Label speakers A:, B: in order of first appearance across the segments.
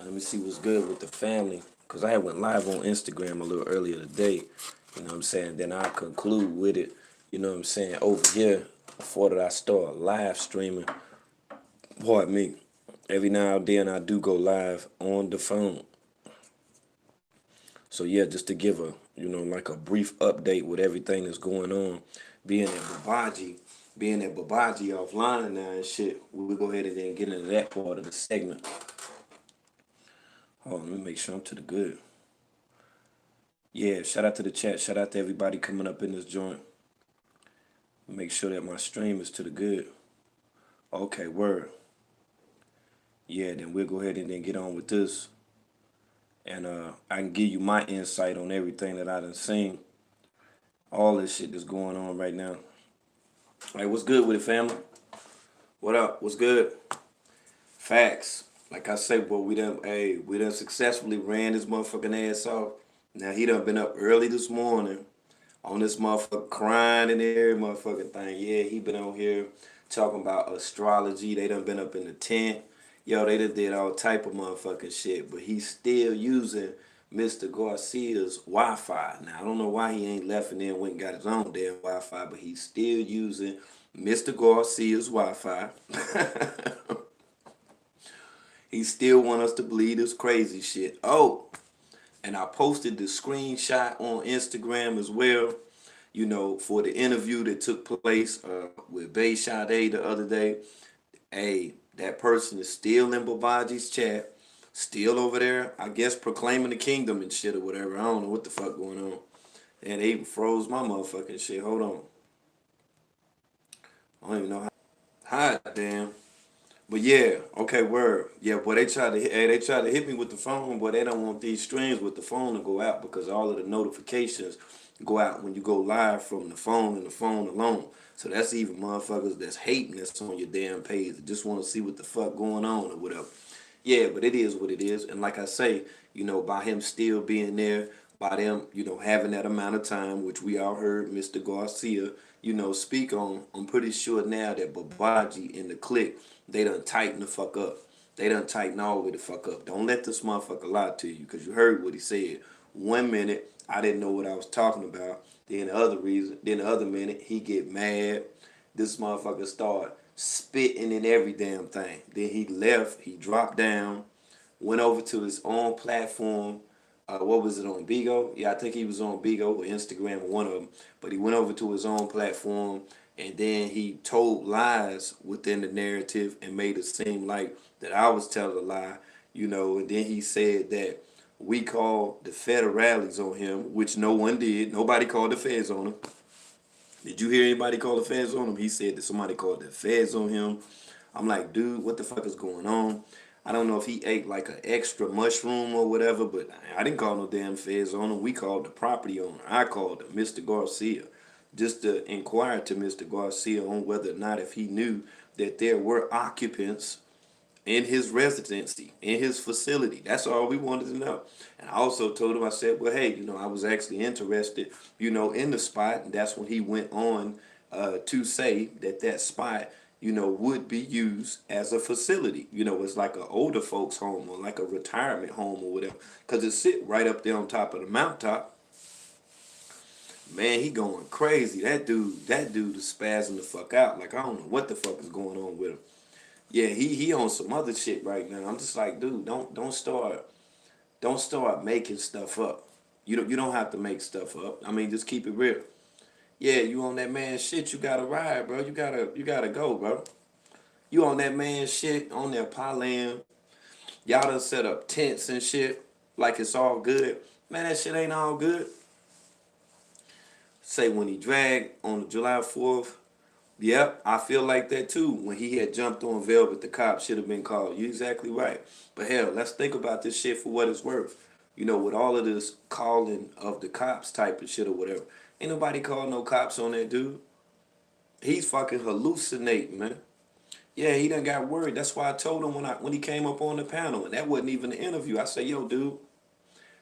A: Let me see what's good with the family. Because I went live on Instagram a little earlier today. You know what I'm saying? Then I'll conclude with it. You know what I'm saying? Over here, before that I start live streaming. Pardon me. Every now and then I do go live on the phone. So yeah, just to give a, like a brief update with everything that's going on. Being at Babaji, being at Babaji offline now and shit, we'll go ahead and then get into that part of the segment. Hold on, let me make sure I'm to the good. Yeah, shout out to the chat. Shout out to everybody coming up in this joint. Make sure that my stream is to the good. Okay, word. Yeah, then we'll go ahead and then get on with this. And I can give you my insight on everything that I done seen. All this shit that's going on right now. Hey, what's good with it, family? What up? What's good? Facts. Like I say, boy, we done successfully ran this motherfucking ass off. Now he done been up early this morning on this motherfucker crying and every motherfucking thing. Yeah, he been on here talking about astrology. They done been up in the tent. Yo, they done did all type of motherfucking shit. But he's still using Mr. Garcia's Wi-Fi. Now, I don't know why he ain't left and then went and got his own damn Wi-Fi, but he's still using Mr. Garcia's Wi-Fi. He still want us to believe this crazy shit. Oh, and I posted the screenshot on Instagram as well, for the interview that took place with Bay Sade the other day. Hey, that person is still in Babaji's chat, still over there, I guess proclaiming the kingdom and shit or whatever. I don't know what the fuck going on. And they even froze my motherfucking shit. Hold on. I don't even know how. Hot damn. But yeah, okay, word. Yeah, boy, they try to hit me with the phone, but they don't want these streams with the phone to go out because all of the notifications go out when you go live from the phone and the phone alone. So that's even motherfuckers that's hating that's on your damn page that just want to see what the fuck going on or whatever. Yeah, but it is what it is. And like I say, by him still being there, by them, having that amount of time, which we all heard Mr. Garcia, speak on, I'm pretty sure now that Babaji and the clique, they done tighten the fuck up. They done tighten all the way the fuck up. Don't let this motherfucker lie to you, because you heard what he said. 1 minute, I didn't know what I was talking about. Then the other minute, he get mad. This motherfucker start spitting in every damn thing. Then he left, he dropped down, went over to his own platform. What was it, on Bigo? Yeah, I think he was on Bigo or Instagram or one of them. But he went over to his own platform and then he told lies within the narrative and made it seem like that I was telling a lie, and then he said that we called the federales on him, which no one did. Nobody called the feds on him. Did you hear anybody call the feds on him? He said that somebody called the feds on him. I'm like, dude, what the fuck is going on? I don't know if he ate like an extra mushroom or whatever, but I didn't call no damn feds on him. We called the property owner. I called him, Mr. Garcia, just to inquire to Mr. Garcia on whether or not if he knew that there were occupants in his residency, in his facility. That's all we wanted to know. And I also told him, I said, well, hey, I was actually interested, in the spot. And that's when he went on to say that that spot, would be used as a facility. It's like an older folks home or like a retirement home or whatever. Because it sit right up there on top of the mountaintop. Man, he going crazy. That dude is spazzing the fuck out. Like, I don't know what the fuck is going on with him. Yeah, he on some other shit right now. I'm just like, dude, don't start making stuff up. You don't have to make stuff up. I mean, just keep it real. Yeah, you on that man shit, you gotta ride, bro. You gotta go, bro. You on that man shit, on that Palam. Y'all done set up tents and shit like it's all good. Man, that shit ain't all good. Say when he dragged on July 4th. Yep, I feel like that too. When he had jumped on Velvet, the cop should have been called. You exactly right. But hell, let's think about this shit for what it's worth. With all of this calling of the cops type of shit or whatever. Ain't nobody called no cops on that dude. He's fucking hallucinating, man. Yeah, he done got worried. That's why I told him when he came up on the panel, and that wasn't even an interview. I said, yo, dude,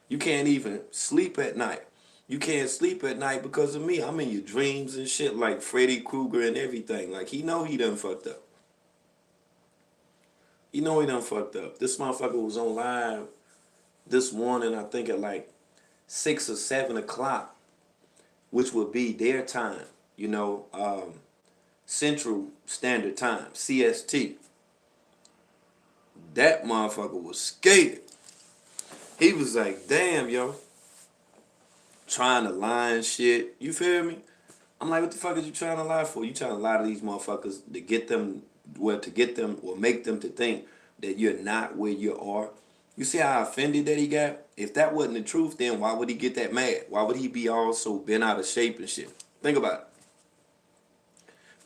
A: you can't even sleep at night. You can't sleep at night because of me. I'm in your dreams and shit like Freddy Krueger and everything. Like, he know he done fucked up. You know he done fucked up. This motherfucker was on live this morning, I think at like 6 or 7 o'clock, which would be their time, you know, Central Standard Time, CST. That motherfucker was scared. He was like, damn, yo, trying to lie and shit. You feel me? I'm like, what the fuck is you trying to lie for? You trying to lie to these motherfuckers to get them, well, to get them or make them to think that you're not where you are. You see how offended that he got? If that wasn't the truth, then why would he get that mad? Why would he be all so bent out of shape and shit? Think about it.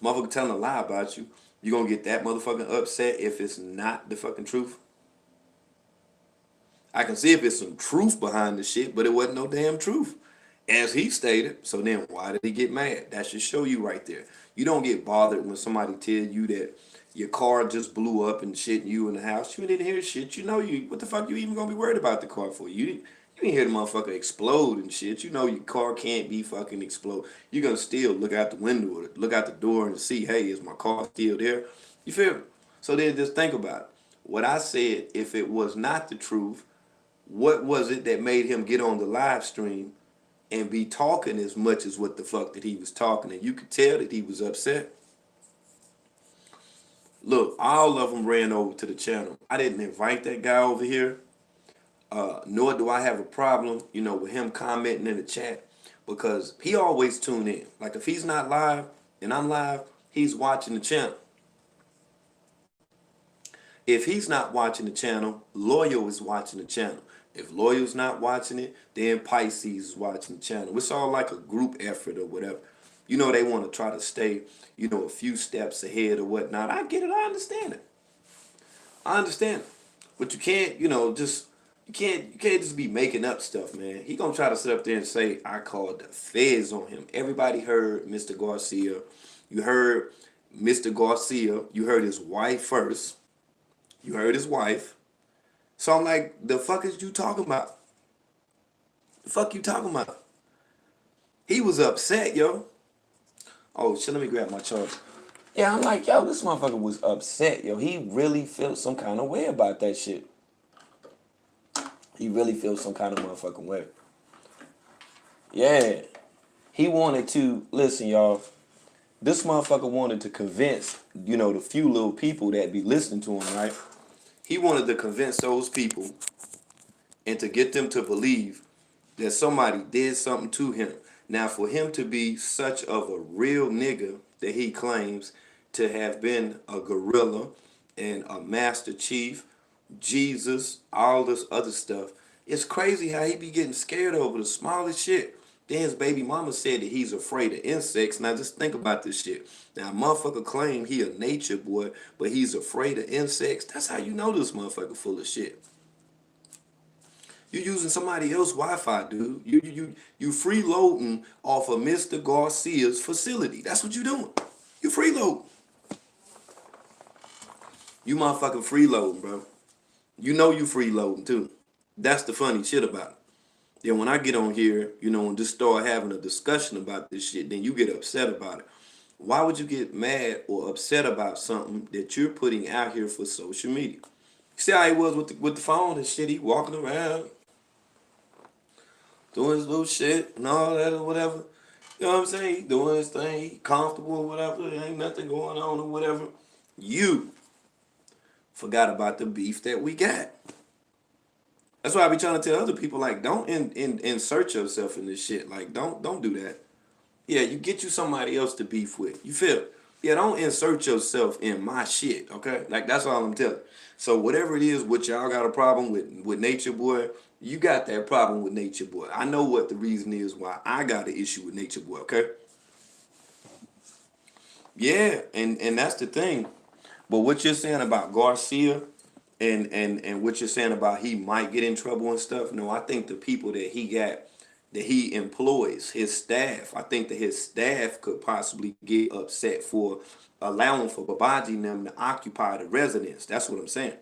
A: Motherfucker telling a lie about you. You gonna get that motherfucking upset if it's not the fucking truth? I can see if it's some truth behind the shit, but it wasn't no damn truth. As he stated. So then why did he get mad? That should show you right there. You don't get bothered when somebody tell you that your car just blew up and shit and you in the house. You didn't hear shit. You know you what the fuck you even gonna be worried about the car for? You didn't hear the motherfucker explode and shit. You know your car can't be fucking explode. You're gonna still look out the window or look out the door and see, hey, is my car still there? You feel me? So then just think about it. What I said, if it was not the truth, what was it that made him get on the live stream and be talking as much as what the fuck that he was talking? And you could tell that he was upset. Look, all of them ran over to the channel. I didn't invite that guy over here, nor do I have a problem, you know, with him commenting in the chat because he always tune in. Like if he's not live and I'm live, he's watching the channel. If he's not watching the channel, Loyal is watching the channel. If Loyal's not watching it, then Pisces is watching the channel. It's all like a group effort or whatever. You know, they want to try to stay, you know, a few steps ahead or whatnot. I get it. I understand it. I understand it. But you can't, you know, just you can't just be making up stuff, man. He gonna try to sit up there and say I called the feds on him. Everybody heard Mr. Garcia. You heard Mr. Garcia. You heard his wife first. You heard his wife. So I'm like, the fuck is you talking about? The fuck you talking about? He was upset, yo. Oh shit, let me grab my charger. Yeah, I'm like, yo, this motherfucker was upset, yo. He really felt some kind of way about that shit. He really feels some kind of motherfucking way. Yeah. He wanted to, listen, y'all, this motherfucker wanted to convince, you know, the few little people that be listening to him, right? He wanted to convince those people and to get them to believe that somebody did something to him. Now, for him to be such of a real nigga that he claims to have been a gorilla and a master chief, Jesus, all this other stuff, it's crazy how he be getting scared over the smallest shit. Then his baby mama said that he's afraid of insects. Now just think about this shit. Now a motherfucker claim he a nature boy, but he's afraid of insects. That's how you know this motherfucker full of shit. You using somebody else's Wi-Fi, dude. You freeloading off of Mr. Garcia's facility. That's what you doing. You freeloading. You motherfucking freeloading, bro. You know you freeloading too. That's the funny shit about it. Then when I get on here, you know, and just start having a discussion about this shit, then you get upset about it. Why would you get mad or upset about something that you're putting out here for social media? You see how he was with the phone and shit. He walking around doing his little shit and all that or whatever. You know what I'm saying? He doing his thing, he comfortable or whatever. There ain't nothing going on or whatever. You forgot about the beef that we got. That's why I be trying to tell other people, like, don't insert yourself in this shit. Like, don't do that. Yeah, you get you somebody else to beef with. You feel? Yeah, don't insert yourself in my shit, okay? Like, that's all I'm telling. So whatever it is, what y'all got a problem with Nature Boy, you got that problem with Nature Boy. I know what the reason is why I got an issue with Nature Boy, okay? Yeah, and that's the thing. But what you're saying about Garcia and what you're saying about he might get in trouble and stuff, no, I think the people that he employs, his staff, I think that his staff could possibly get upset for allowing for Babaji and them to occupy the residence. That's what I'm saying.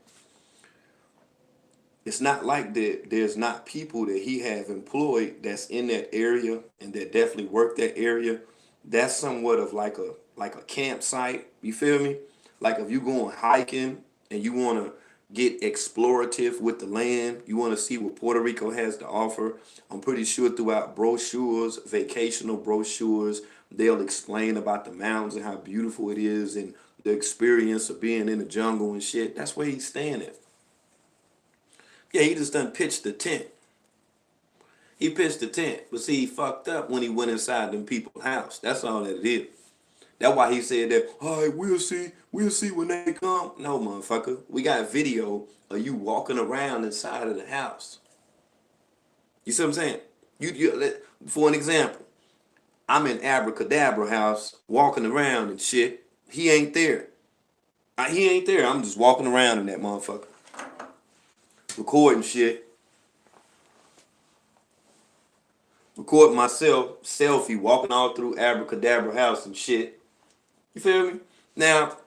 A: It's not like that there's not people that he have employed that's in that area and that definitely work that area. That's somewhat of like a campsite. You feel me? Like if you going hiking and you want to get explorative with the land, you want to see what Puerto Rico has to offer, I'm pretty sure throughout brochures, vacational brochures, they'll explain about the mountains and how beautiful it is and the experience of being in the jungle and shit. That's where he's staying at. Yeah, he just done pitched the tent. He pitched the tent, but see, he fucked up when he went inside them people's house. That's all that it is. That's why he said that, all right, we'll see when they come. No, motherfucker. We got video of you walking around inside of the house. You see what I'm saying? For an example, I'm in Abracadabra house walking around and shit. He ain't there. He ain't there. I'm just walking around in that motherfucker. Recording shit. Recording myself, selfie, walking all through Abracadabra house and shit. You feel me? Now,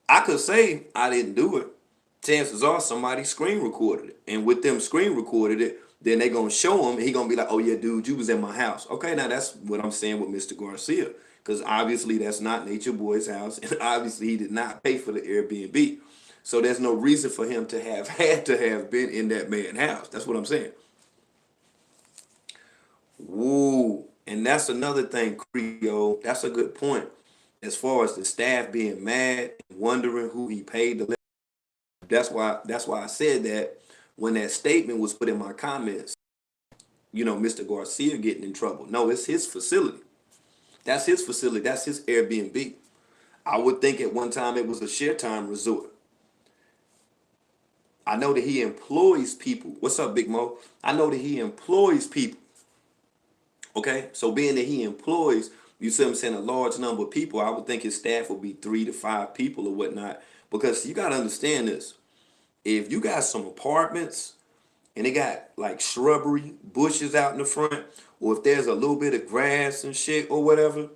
A: I could say I didn't do it. Chances are somebody screen recorded it. And with them screen recorded it, then they gonna show him and he gonna be like, oh yeah, dude, you was in my house. Okay, now that's what I'm saying with Mr. Garcia. Because obviously that's not Nature Boy's house. And obviously he did not pay for the Airbnb. So there's no reason for him to have had to have been in that man's house. That's what I'm saying. Woo. And that's another thing, Creole. That's a good point. As far as the staff being mad and wondering who he paid to live. That's why I said that when that statement was put in my comments, Mr. Garcia getting in trouble. No, it's his facility. That's his facility. That's his Airbnb. I would think at one time it was a share time resort. I know that he employs people. What's up, Big Mo? I know that he employs people. Okay, so being that he employs, you see what I'm saying, a large number of people, I would think his staff would be 3 to 5 people or whatnot. Because you got to understand this. If you got some apartments and they got like shrubbery, bushes out in the front, or if there's a little bit of grass and shit or whatever,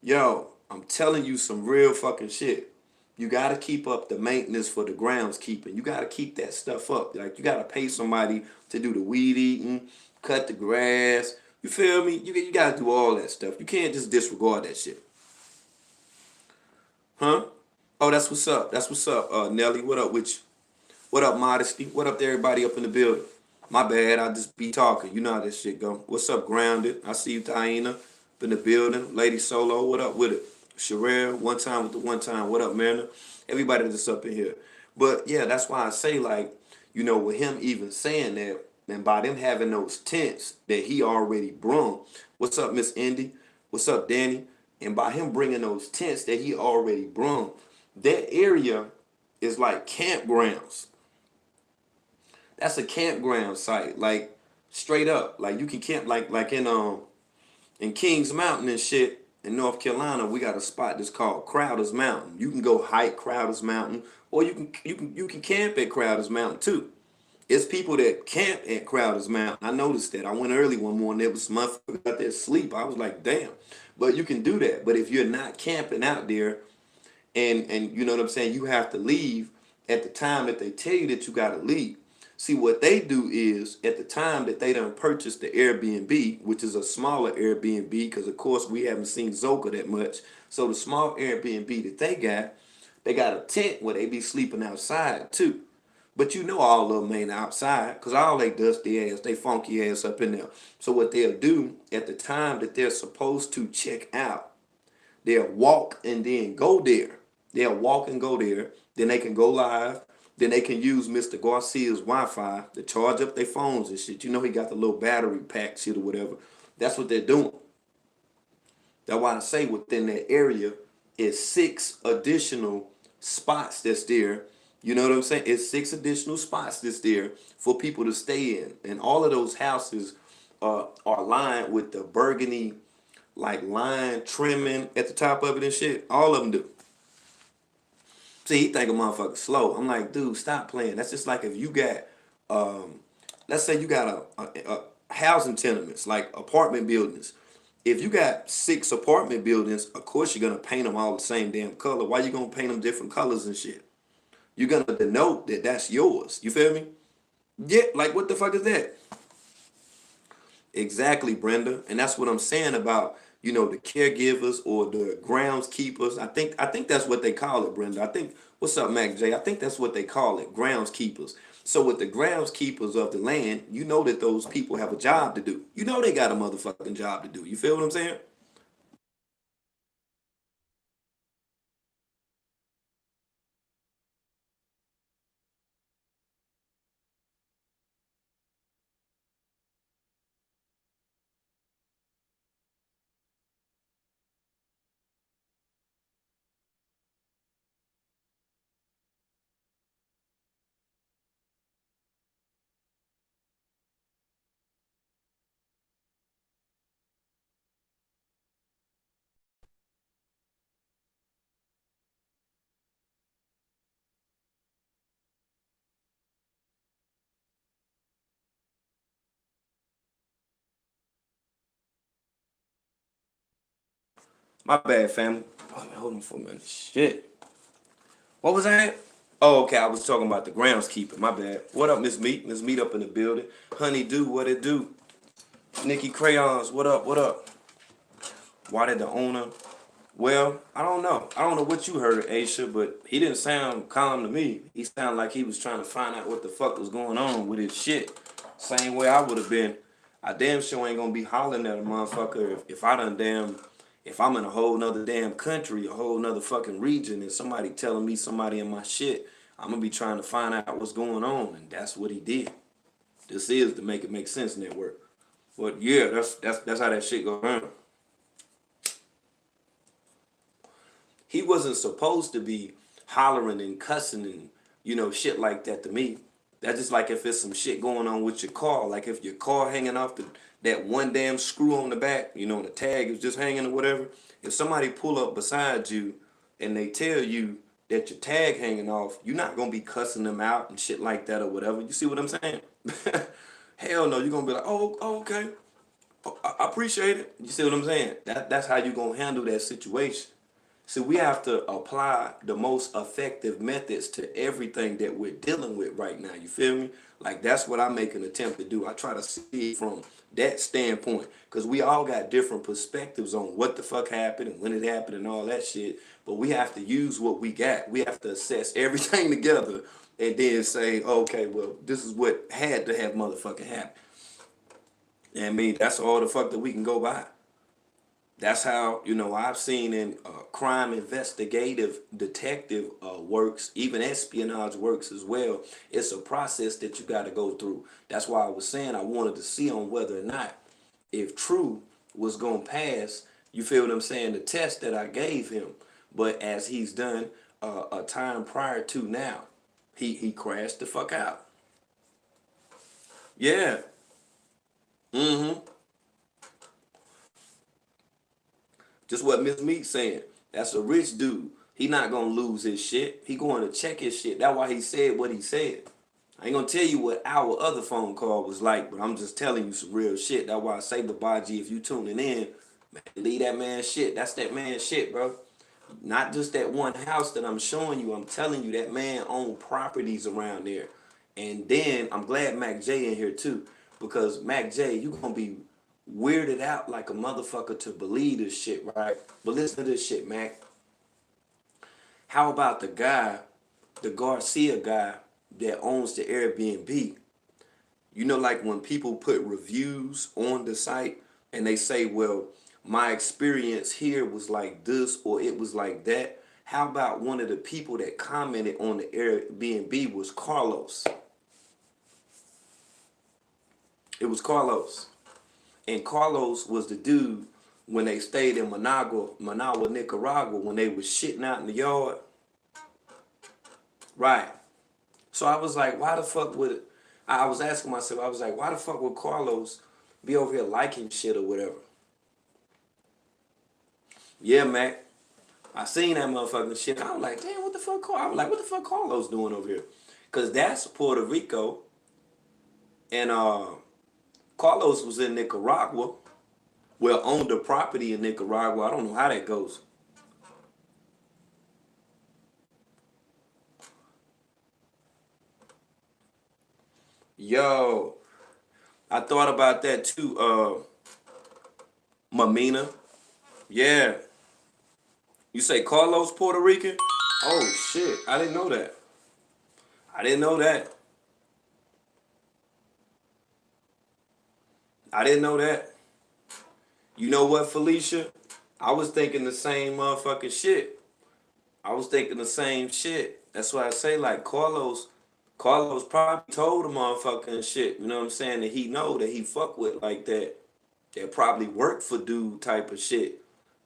A: yo, I'm telling you some real fucking shit. You got to keep up the maintenance for the groundskeeping. You got to keep that stuff up. Like, you got to pay somebody to do the weed eating, cut the grass. You feel me? You got to do all that stuff. You can't just disregard that shit. Huh? Oh, that's what's up. That's what's up, Nelly. What up with you? What up, Modesty? What up to everybody up in the building? My bad, I just be talking. You know how this shit go. What's up, Grounded? I see you, Taina, up in the building. Lady Solo, what up with it? Sherelle, one time with the one time. What up, Mariner? Everybody that's up in here. But yeah, that's why I say, like, with him even saying that, and by them having those tents that he already brung. What's up, Miss Indy? What's up, Danny? And by him bringing those tents that he already brung, that area is like campgrounds. That's a campground site, like straight up. Like you can camp like in Kings Mountain and shit in North Carolina. We got a spot that's called Crowder's Mountain. You can go hike Crowder's Mountain, or you can camp at Crowder's Mountain too. It's people that camp at Crowder's Mountain. I noticed that. I went early one morning. There was some motherfuckers out there asleep. I was like, damn. But you can do that. But if you're not camping out there, and you know what I'm saying, you have to leave at the time that they tell you that you got to leave. See, what they do is at the time that they done purchased the Airbnb, which is a smaller Airbnb, because of course we haven't seen Zoka that much. So the small Airbnb that they got a tent where they be sleeping outside too. But all of them ain't outside because all they dusty ass, they funky ass up in there. So what they'll do at the time that they're supposed to check out, they'll walk and then go there. They'll walk and go there. Then they can go live. Then they can use Mr. Garcia's Wi-Fi to charge up their phones and shit. He got the little battery pack shit or whatever. That's what they're doing. That's why I say within that area is 6 additional spots that's there. You know what I'm saying? It's 6 additional spots that's there for people to stay in. And all of those houses are lined with the burgundy, like line trimming at the top of it and shit. All of them do. See, he think a motherfucker slow. I'm like, dude, stop playing. That's just like if you got, let's say you got a housing tenements, like apartment buildings. If you got 6 apartment buildings, of course you're going to paint them all the same damn color. Why you going to paint them different colors and shit? You're going to denote that that's yours. You feel me? Yeah, like what the fuck is that? Exactly, Brenda. And that's what I'm saying about, the caregivers or the groundskeepers. I think that's what they call it, Brenda. I think What's up, Mac J? I think that's what they call it, groundskeepers. So with the groundskeepers of the land, you know that those people have a job to do. You know they got a motherfucking job to do. You feel what I'm saying? My bad, family. Oh, man, hold on for a minute. Shit. What was that? Oh, okay. I was talking about the groundskeeper. My bad. What up, Miss Meat? Miss Meat up in the building. Honey Do, what it do? Nikki Crayons, what up? What up? Why did the owner? Well, I don't know. I don't know what you heard, Aisha, but he didn't sound calm to me. He sounded like he was trying to find out what the fuck was going on with his shit. Same way I would have been. I damn sure ain't gonna be hollering at a motherfucker if I done damn, if I'm in a whole nother damn country, a whole nother fucking region, and somebody telling me somebody in my shit, I'm gonna be trying to find out what's going on, and that's what he did. This is to make it make sense network. But yeah, that's how that shit go around. He wasn't supposed to be hollering and cussing and shit like that to me. That's just like if it's some shit going on with your car, like if your car hanging off that one damn screw on the back, the tag is just hanging or whatever. If somebody pull up beside you and they tell you that your tag hanging off, you're not gonna be cussing them out and shit like that or whatever. You see what I'm saying? Hell no, you're gonna be like, oh okay, I appreciate it. You see what I'm saying? That's how you gonna handle that situation. See, we have to apply the most effective methods to everything that we're dealing with right now. You feel me? Like that's what I make an attempt to do. I try to see it from that standpoint because we all got different perspectives on what the fuck happened and when it happened and all that shit. But we have to use what we got. We have to assess everything together and then say, okay, well, this is what had to have motherfucking happen. And I mean, that's all the fuck that we can go by. That's how I've seen in crime investigative detective works, even espionage works as well. It's a process that you got to go through. That's why I was saying I wanted to see on whether or not if True was gonna pass. You feel what I'm saying? The test that I gave him, but as he's done a time prior to now, he crashed the fuck out. Yeah. Mm-hmm. Just what Miss Meat saying. That's a rich dude. He not gonna lose his shit. He going to check his shit. That's why he said what he said. I ain't gonna tell you what our other phone call was like, but I'm just telling you some real shit. That's why I say, Babaji, if you tuning in, man, leave that man shit. That's that man shit, bro. Not just that one house that I'm showing you. I'm telling you that man owned properties around there. And then I'm glad Mac J in here too, because Mac J, you gonna be weirded out like a motherfucker to believe this shit, right? But listen to this shit, Mac. How about the guy, the Garcia guy that owns the Airbnb? Like when people put reviews on the site and they say, well, my experience here was like this or it was like that. How about one of the people that commented on the Airbnb was Carlos? It was Carlos. And Carlos was the dude when they stayed in Managua, Nicaragua, when they was shitting out in the yard. Right. So I was like, why the fuck would I was asking myself, I was like, why the fuck would Carlos be over here liking shit or whatever? Yeah, Mac. I seen that motherfucking shit. I was like, damn, what the fuck I was like, what the fuck Carlos doing over here? Cause that's Puerto Rico. And Carlos was in Nicaragua. Well, owned a property in Nicaragua. I don't know how that goes. Yo, I thought about that too, Mamina. Yeah. You say Carlos Puerto Rican? Oh shit! I didn't know that. I didn't know that. I didn't know that. You know what, Felicia? I was thinking the same motherfucking shit. I was thinking the same shit. That's why I say like Carlos probably told the motherfucking shit. You know what I'm saying? That he know that he fuck with like that. That probably work for dude type of shit.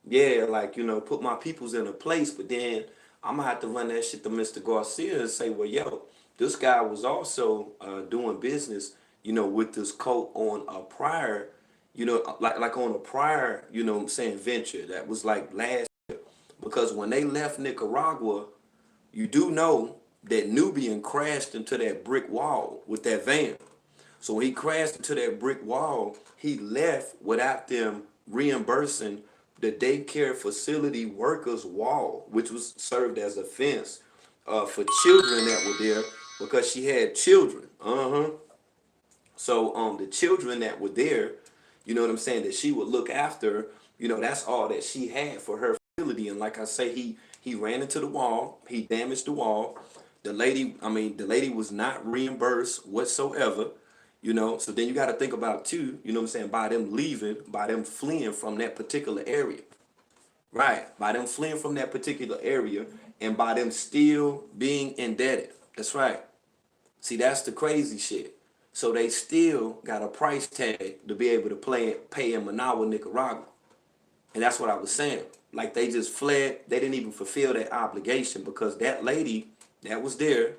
A: Yeah, like, put my peoples in a place, but then I'm gonna have to run that shit to Mr. Garcia and say, well, yo, this guy was also doing business, with this cult on a prior, like on a prior, what I'm saying, venture that was like last, because when they left Nicaragua, you do know that Nubian crashed into that brick wall with that van. So when he crashed into that brick wall, he left without them reimbursing the daycare facility workers' wall, which was served as a fence for children that were there because she had children. So the children that were there, you know what I'm saying, that she would look after, that's all that she had for her facility. And like I say, he ran into the wall, he damaged the wall. The lady was not reimbursed whatsoever. So then you got to think about too, what I'm saying, by them leaving, by them fleeing from that particular area. Right. By them fleeing from that particular area and by them still being indebted. That's right. See, that's the crazy shit. So they still got a price tag to be able to pay in Managua, Nicaragua. And that's what I was saying. Like they just fled. They didn't even fulfill that obligation because that lady that was there,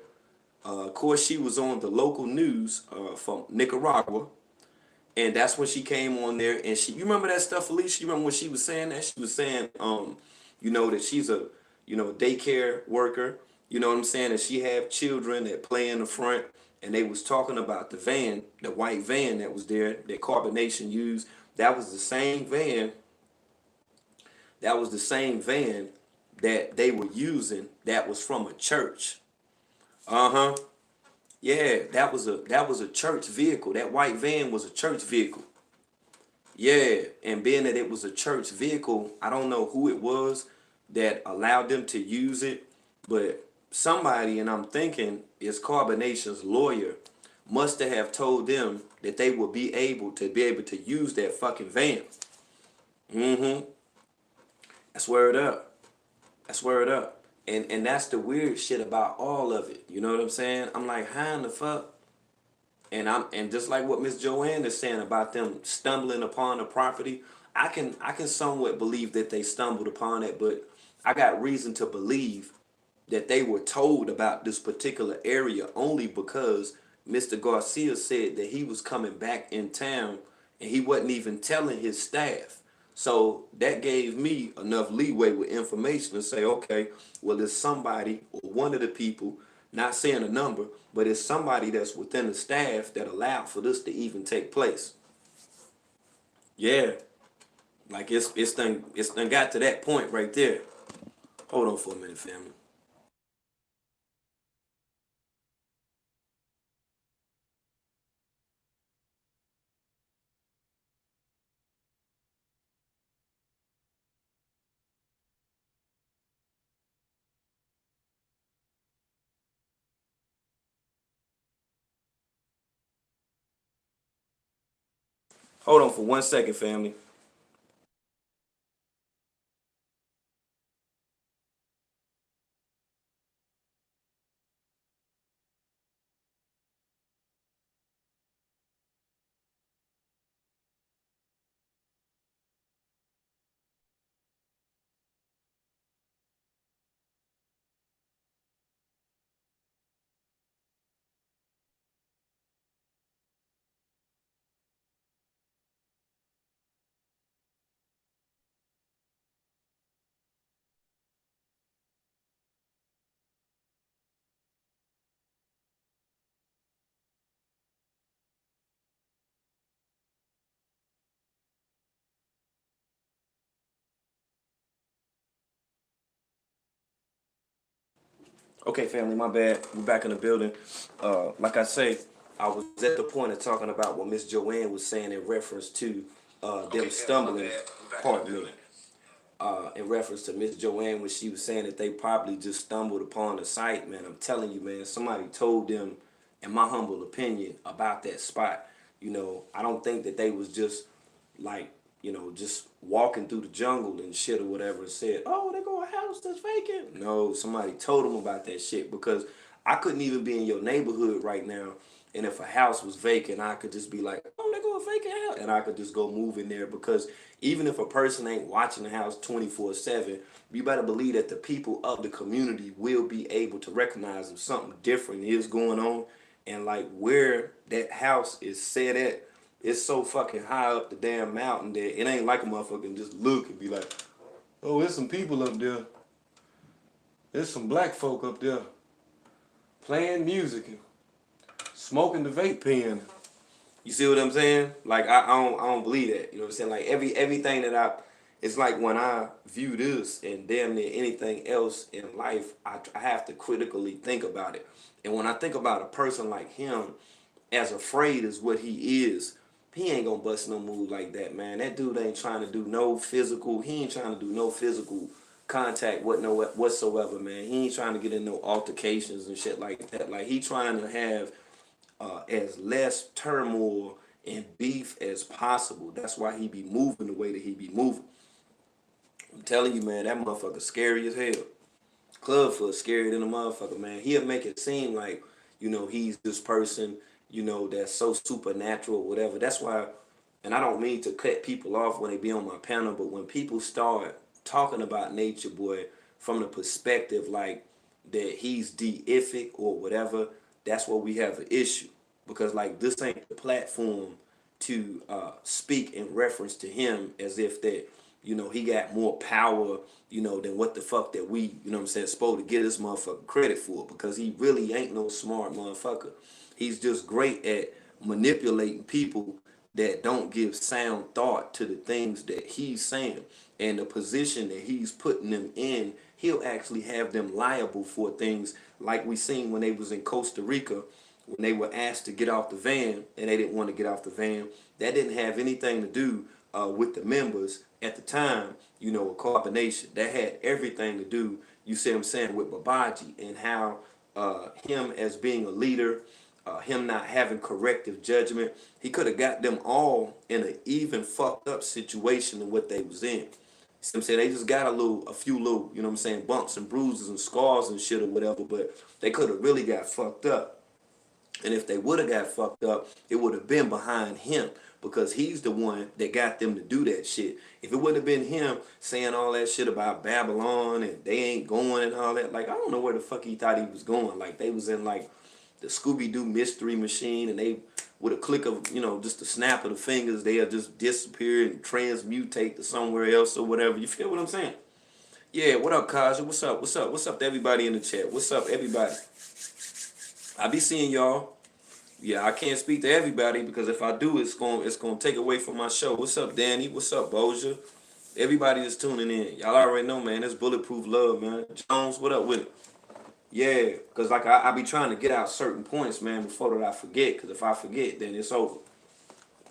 A: of course, she was on the local news from Nicaragua. And that's when she came on there and you remember that stuff, Alicia? You remember when she was saying that? She was saying, that she's a, daycare worker. You know what I'm saying? And she have children that play in the front. And they was talking about the van, the white van that was there, that Carbonation used. That was the same van. That was the same van that they were using that was from a church. Uh-huh. Yeah, that was a church vehicle. That white van was a church vehicle. Yeah, and being that it was a church vehicle, I don't know who it was that allowed them to use it, but somebody, and I'm thinking it's Carbonation's lawyer, must have told them that they would be able to use that fucking van. Mm-hmm. That's word up. That's word up. And that's the weird shit about all of it. You know what I'm saying? I'm like, how in the fuck? And just like what Miss Joanne is saying about them stumbling upon the property, I can somewhat believe that they stumbled upon it, but I got reason to believe that they were told about this particular area only because Mr. Garcia said that he was coming back in town and he wasn't even telling his staff. So that gave me enough leeway with information to say, okay, well, it's somebody or one of the people, not saying a number, but it's somebody that's within the staff that allowed for this to even take place. Yeah, like it's done got to that point right there. Hold on for a minute, family. Hold on for 1 second, family. Okay, family, my bad. We're back in the building. Like I say, I was at the point of talking about what Miss Joanne was saying in reference to them stumbling. Pardon me. in reference to Miss Joanne when she was saying that they probably just stumbled upon the site, man. I'm telling you, man, somebody told them, in my humble opinion, about that spot. I don't think that they was just like, just walking through the jungle and shit or whatever and said, oh, they go a house that's vacant. No, somebody told them about that shit because I couldn't even be in your neighborhood right now. And if a house was vacant, I could just be like, oh, they go a vacant house. And I could just go move in there because even if a person ain't watching the house 24/7, you better believe that the people of the community will be able to recognize if something different is going on. And like where that house is set at, it's so fucking high up the damn mountain that it ain't like a motherfucker can just look and be like, oh, there's some people up there. There's some black folk up there playing music and smoking the vape pen. You see what I'm saying? Like I don't believe that. You know what I'm saying? Like everything that it's like when I view this and damn near anything else in life, I have to critically think about it. And when I think about a person like him, as afraid as what he ain't gonna bust no move like that, man. That dude ain't trying to do no physical. He ain't trying to do no physical contact whatsoever, man. He ain't trying to get in no altercations and shit like that. Like he trying to have as less turmoil and beef as possible. That's why he be moving the way that he be moving. I'm telling you, man, that motherfucker scary as hell. Clubfoot scarier than a motherfucker, man. He'll make it seem like, he's this person, that's so supernatural or whatever. That's why, and I don't mean to cut people off when they be on my panel, but when people start talking about nature, boy, from the perspective like that he's deific or whatever, that's where we have an issue. Because like this ain't the platform to speak in reference to him as if that, he got more power, than what the fuck that we, what I'm saying, supposed to get this motherfucker credit for, because he really ain't no smart motherfucker. He's just great at manipulating people that don't give sound thought to the things that he's saying. And the position that he's putting them in, he'll actually have them liable for things like we seen when they was in Costa Rica, when they were asked to get off the van and they didn't want to get off the van. That didn't have anything to do with the members at the time, a carbonation. That had everything to do, you see what I'm saying, with Babaji and how him as being a leader, him not having corrective judgment, he could have got them all in an even fucked up situation than what they was in. See what I'm saying? They just got a few little, what I'm saying, bumps and bruises and scars and shit or whatever, but they could have really got fucked up. And if they would have got fucked up, it would have been behind him because he's the one that got them to do that shit. If it wouldn't have been him saying all that shit about Babylon and they ain't going and all that, like I don't know where the fuck he thought he was going. Like they was in like the Scooby-Doo mystery machine and they with a click of, just a snap of the fingers, they'll just disappear and transmutate to somewhere else or whatever. You feel what I'm saying? Yeah, what up, Kaja? What's up? What's up? What's up to everybody in the chat? What's up, everybody? I be seeing y'all. Yeah, I can't speak to everybody because if I do, it's gonna take away from my show. What's up, Danny? What's up, Boja? Everybody that's tuning in, y'all already know, man. It's bulletproof love, man. Jones, what up with it? Yeah, because like I be trying to get out certain points, man, before that I forget. Because if I forget, then it's over.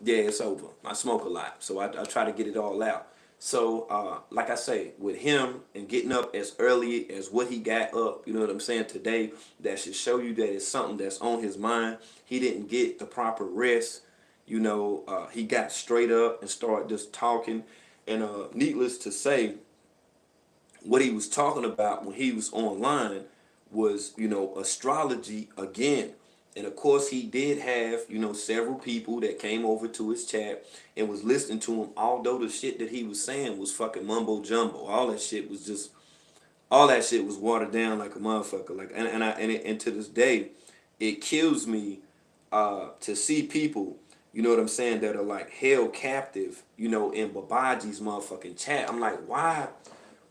A: Yeah, it's over. I smoke a lot, so I try to get it all out. So, like I say, with him and getting up as early as what he got up, you know what I'm saying, today, that should show you that it's something that's on his mind. He didn't get the proper rest. He got straight up and started just talking. And needless to say, what he was talking about when he was online was, astrology again. And of course, he did have, several people that came over to his chat and was listening to him, although the shit that he was saying was fucking mumbo jumbo. All that shit was watered down like a motherfucker. Like, and to this day, it kills me to see people, you know what I'm saying, that are like held captive, in Babaji's motherfucking chat. I'm like, why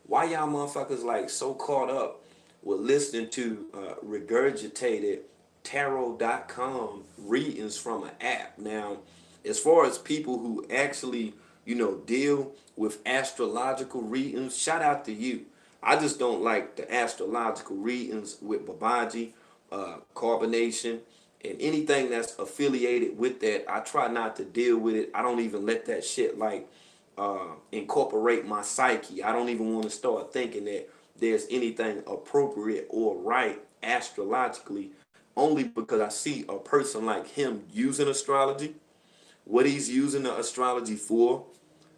A: y'all motherfuckers like so caught up with listening to regurgitated tarot.com readings from an app? Now, as far as people who actually, deal with astrological readings, shout out to you. I just don't like the astrological readings with Babaji, carbonation, and anything that's affiliated with that. I try not to deal with it. I don't even let that shit like incorporate my psyche. I don't even want to start thinking that there's anything appropriate or right astrologically, only because I see a person like him using astrology, what he's using the astrology for.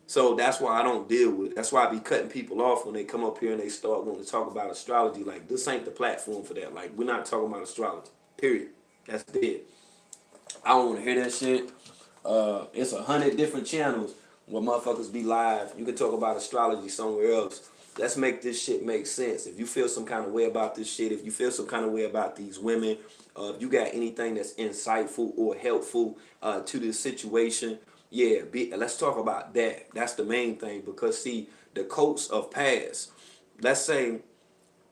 A: So that's why I don't deal with it. That's why I be cutting people off when they come up here and they start wanting to talk about astrology. Like, this ain't the platform for that. Like, we're not talking about astrology. Period. That's dead. I don't want to hear that shit. It's 100 different channels where motherfuckers be live. You can talk about astrology somewhere else. Let's make this shit make sense. If you feel some kind of way about this shit, if you feel some kind of way about these women, if you got anything that's insightful or helpful to this situation, yeah, let's talk about that. That's the main thing. Because see, the coats of past, let's say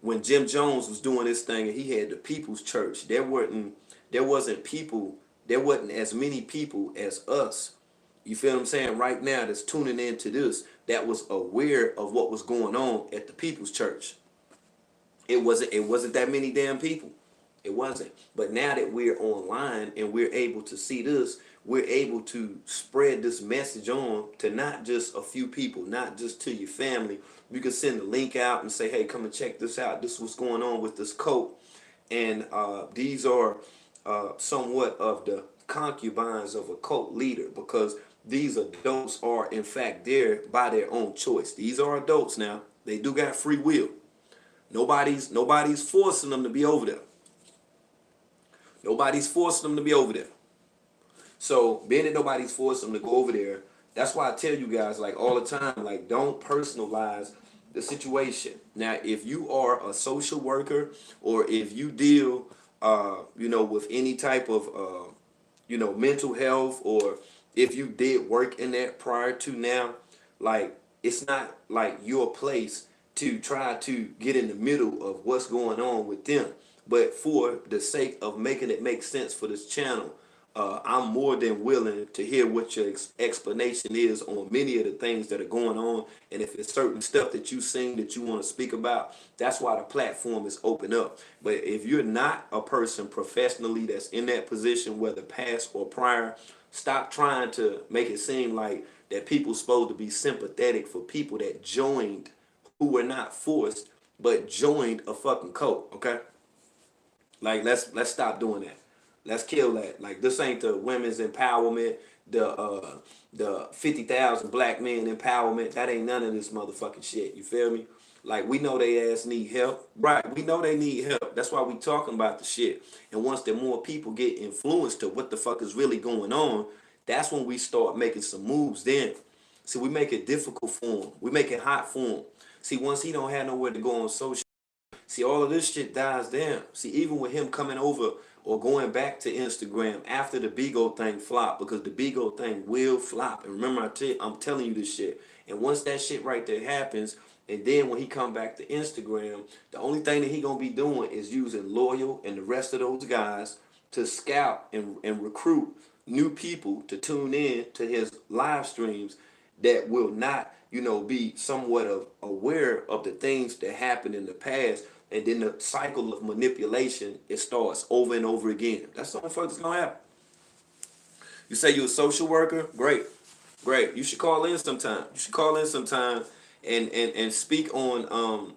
A: when Jim Jones was doing this thing and he had the People's Church, there wasn't people, there wasn't as many people as us. You feel what I'm saying? Right now that's tuning into this, that was aware of what was going on at the People's Church. It wasn't that many damn people. It wasn't. But now that we're online and we're able to see this, we're able to spread this message on to not just a few people, not just to your family. You can send the link out and say, hey, come and check this out. This is what's going on with this cult. And these are somewhat of the concubines of a cult leader, because these adults are in fact there by their own choice. These are adults now. They do got free will. Nobody's forcing them to be over there. Nobody's forcing them to be over there. So being that nobody's forcing them to go over there, that's why I tell you guys, like, all the time, like, don't personalize the situation. Now, if you are a social worker, or if you deal, with any type of, mental health, or if you did work in that prior to now, like, it's not like your place to try to get in the middle of what's going on with them. But for the sake of making it make sense for this channel, I'm more than willing to hear what your explanation is on many of the things that are going on. And if it's certain stuff that you sing that you want to speak about, that's why the platform is open up. But if you're not a person professionally that's in that position, whether past or prior, stop trying to make it seem like that people's supposed to be sympathetic for people that joined, who were not forced, but joined a fucking cult, okay? Like, let's stop doing that. Let's kill that. Like, this ain't the women's empowerment, the 50,000 black men empowerment. That ain't none of this motherfucking shit. You feel me? Like, we know they ass need help. Right, we know they need help. That's why we talking about the shit. And once the more people get influenced to what the fuck is really going on, that's when we start making some moves then. See, we make it difficult for him. We make it hot for him. See, once he don't have nowhere to go on social, see, all of this shit dies down. See, even with him coming over or going back to Instagram after the Bigo thing flopped, because the Bigo thing will flop. And remember, I'm telling you this shit. And once that shit right there happens, and then when he come back to Instagram, the only thing that he gonna be doing is using Loyal and the rest of those guys to scout and recruit new people to tune in to his live streams that will not, be somewhat of aware of the things that happened in the past. And then the cycle of manipulation, it starts over and over again. That's the only fuck that's gonna happen. You say you're a social worker? Great. Great. You should call in sometime. You should call in sometime and speak on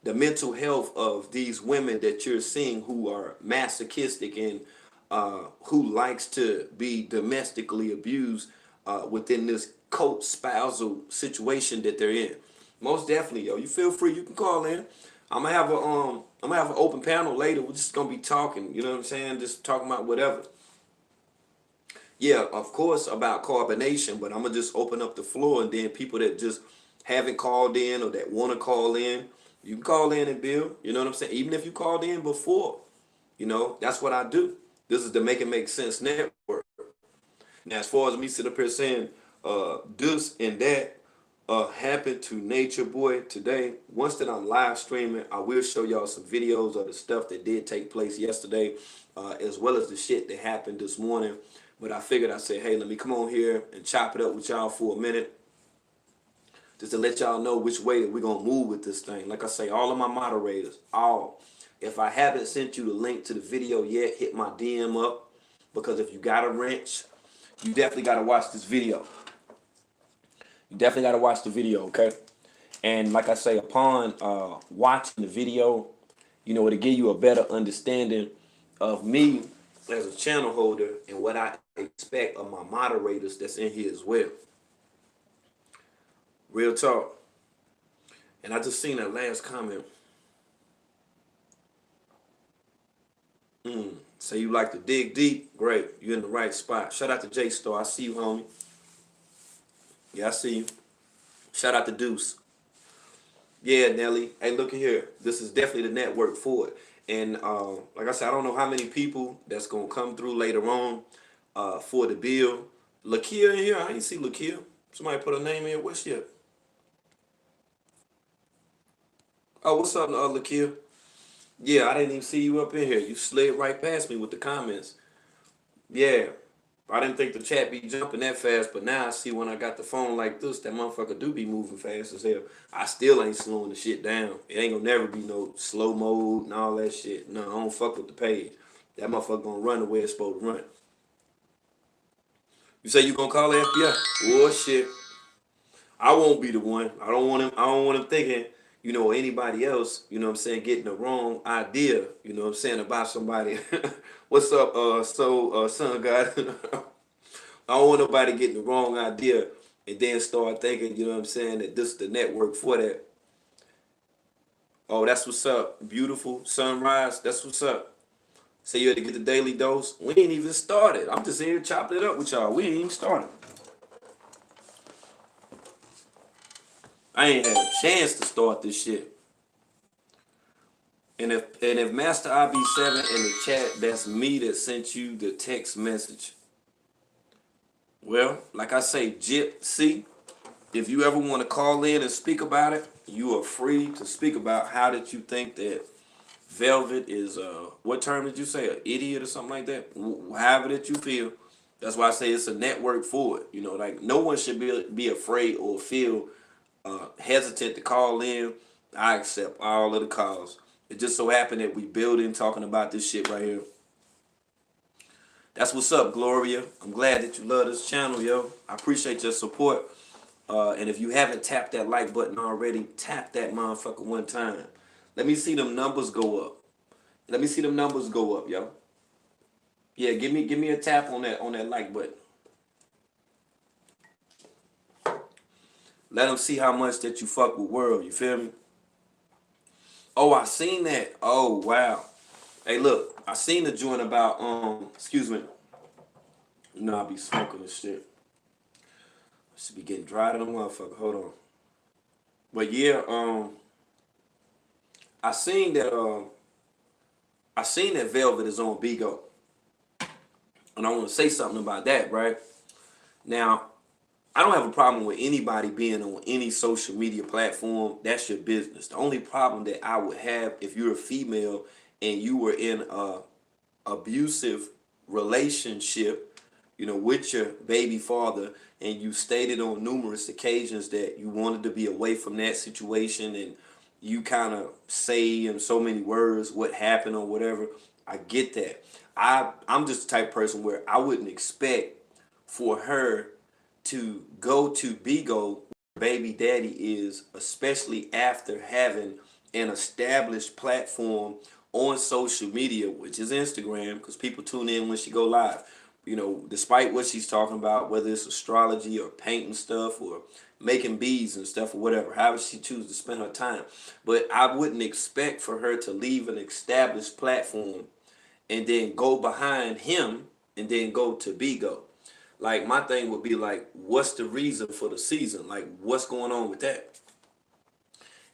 A: the mental health of these women that you're seeing who are masochistic and who likes to be domestically abused within this cult spousal situation that they're in. Most definitely, yo. You feel free. You can call in. I'm gonna have an open panel later. We're just gonna be talking. You know what I'm saying? Just talking about whatever. Yeah, of course about carbonation, but I'm gonna just open up the floor, and then people that just haven't called in or that want to call in, you can call in and build. You know what I'm saying? Even if you called in before, that's what I do. This is the Make It Make Sense network. Now, as far as me sitting up here saying this and that happened to Nature Boy today, once that I'm live streaming, I will show y'all some videos of the stuff that did take place yesterday, as well as the shit that happened this morning. But I figured, I said, hey, let me come on here and chop it up with y'all for a minute, just to let y'all know which way that we're going to move with this thing. Like I say, all of my moderators, if I haven't sent you the link to the video yet, hit my DM up, because if you got a wrench, you definitely got to watch this video. You definitely got to watch the video, okay? And like I say, upon watching the video, it'll give you a better understanding of me as a channel holder and what I expect of my moderators that's in here as well. Real talk. And I just seen that last comment. Say you like to dig deep. Great. You're in the right spot. Shout out to J Star. I see you, homie. Yeah, I see you. Shout out to Deuce. Yeah, Nelly. Hey, look at here. This is definitely the network for it. And like I said, I don't know how many people that's gonna come through later on for the bill. Lakia in here. I didn't see Lakia. Somebody put a name in. What's your? Oh, what's up, Lakia? Yeah, I didn't even see you up in here. You slid right past me with the comments. Yeah. I didn't think the chat be jumping that fast, but now I see when I got the phone like this, that motherfucker do be moving fast as hell. I still ain't slowing the shit down. It ain't gonna never be no slow mode and all that shit. No, I don't fuck with the page. That motherfucker gonna run the way it's supposed to run. You say you gonna call the FBI? Oh shit. I won't be the one. I don't want him thinking, anybody else, what I'm saying, getting the wrong idea, what I'm saying, about somebody. What's up, son God? I don't want nobody getting the wrong idea and then start thinking, what I'm saying, that this is the network for that. Oh, that's what's up. Beautiful sunrise. That's what's up. Say you had to get the daily dose. We ain't even started. I'm just here chopping it up with y'all. We ain't even started. I ain't had a chance to start this shit. And if Master IB7 in the chat, that's me that sent you the text message. Well, like I say, Gypsy, if you ever want to call in and speak about it, you are free to speak about how did you think that Velvet is, what term did you say, an idiot or something like that? However that you feel. That's why I say it's a network for it. Like no one should be afraid or feel hesitant to call in. I accept all of the calls. It just so happened that we building talking about this shit right here. That's what's up, Gloria. I'm glad that you love this channel, yo. I appreciate your support. And if you haven't tapped that like button already, tap that motherfucker one time. Let me see them numbers go up. Let me see them numbers go up, yo. Yeah, give me a tap on that like button. Let them see how much that you fuck with world. You feel me? Oh, I seen that. Oh, wow. Hey, look, I seen the joint about excuse me. I be smoking this shit. I should be getting dry to the motherfucker. Hold on. But yeah, I seen that Velvet is on Bigo. And I want to say something about that, right? Now, I don't have a problem with anybody being on any social media platform. That's your business. The only problem that I would have if you're a female and you were in a abusive relationship, with your baby father, and you stated on numerous occasions that you wanted to be away from that situation, and you kind of say in so many words what happened or whatever. I get that. I'm just the type of person where I wouldn't expect for her to go to Bigo where baby daddy is, especially after having an established platform on social media, which is Instagram, because people tune in when she go live. Despite what she's talking about, whether it's astrology or painting stuff or making beads and stuff or whatever, however she chooses to spend her time. But I wouldn't expect for her to leave an established platform and then go behind him and then go to Bigo. Like my thing would be like, what's the reason for the season? Like, what's going on with that?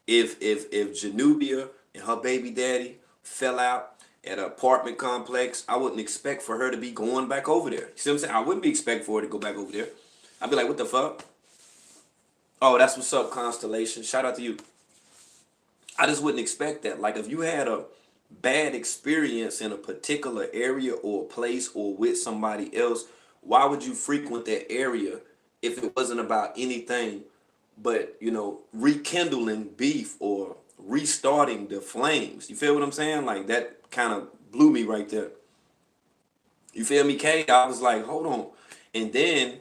A: If Janubia and her baby daddy fell out at an apartment complex, I wouldn't expect for her to be going back over there. You see what I'm saying? I wouldn't be expect for her to go back over there. I'd be like, what the fuck? Oh, that's what's up, Constellation. Shout out to you. I just wouldn't expect that. Like if you had a bad experience in a particular area or place or with somebody else, why would you frequent that area if it wasn't about anything but, rekindling beef or restarting the flames? You feel what I'm saying? Like that kind of blew me right there. You feel me, Kay? I was like, hold on. And then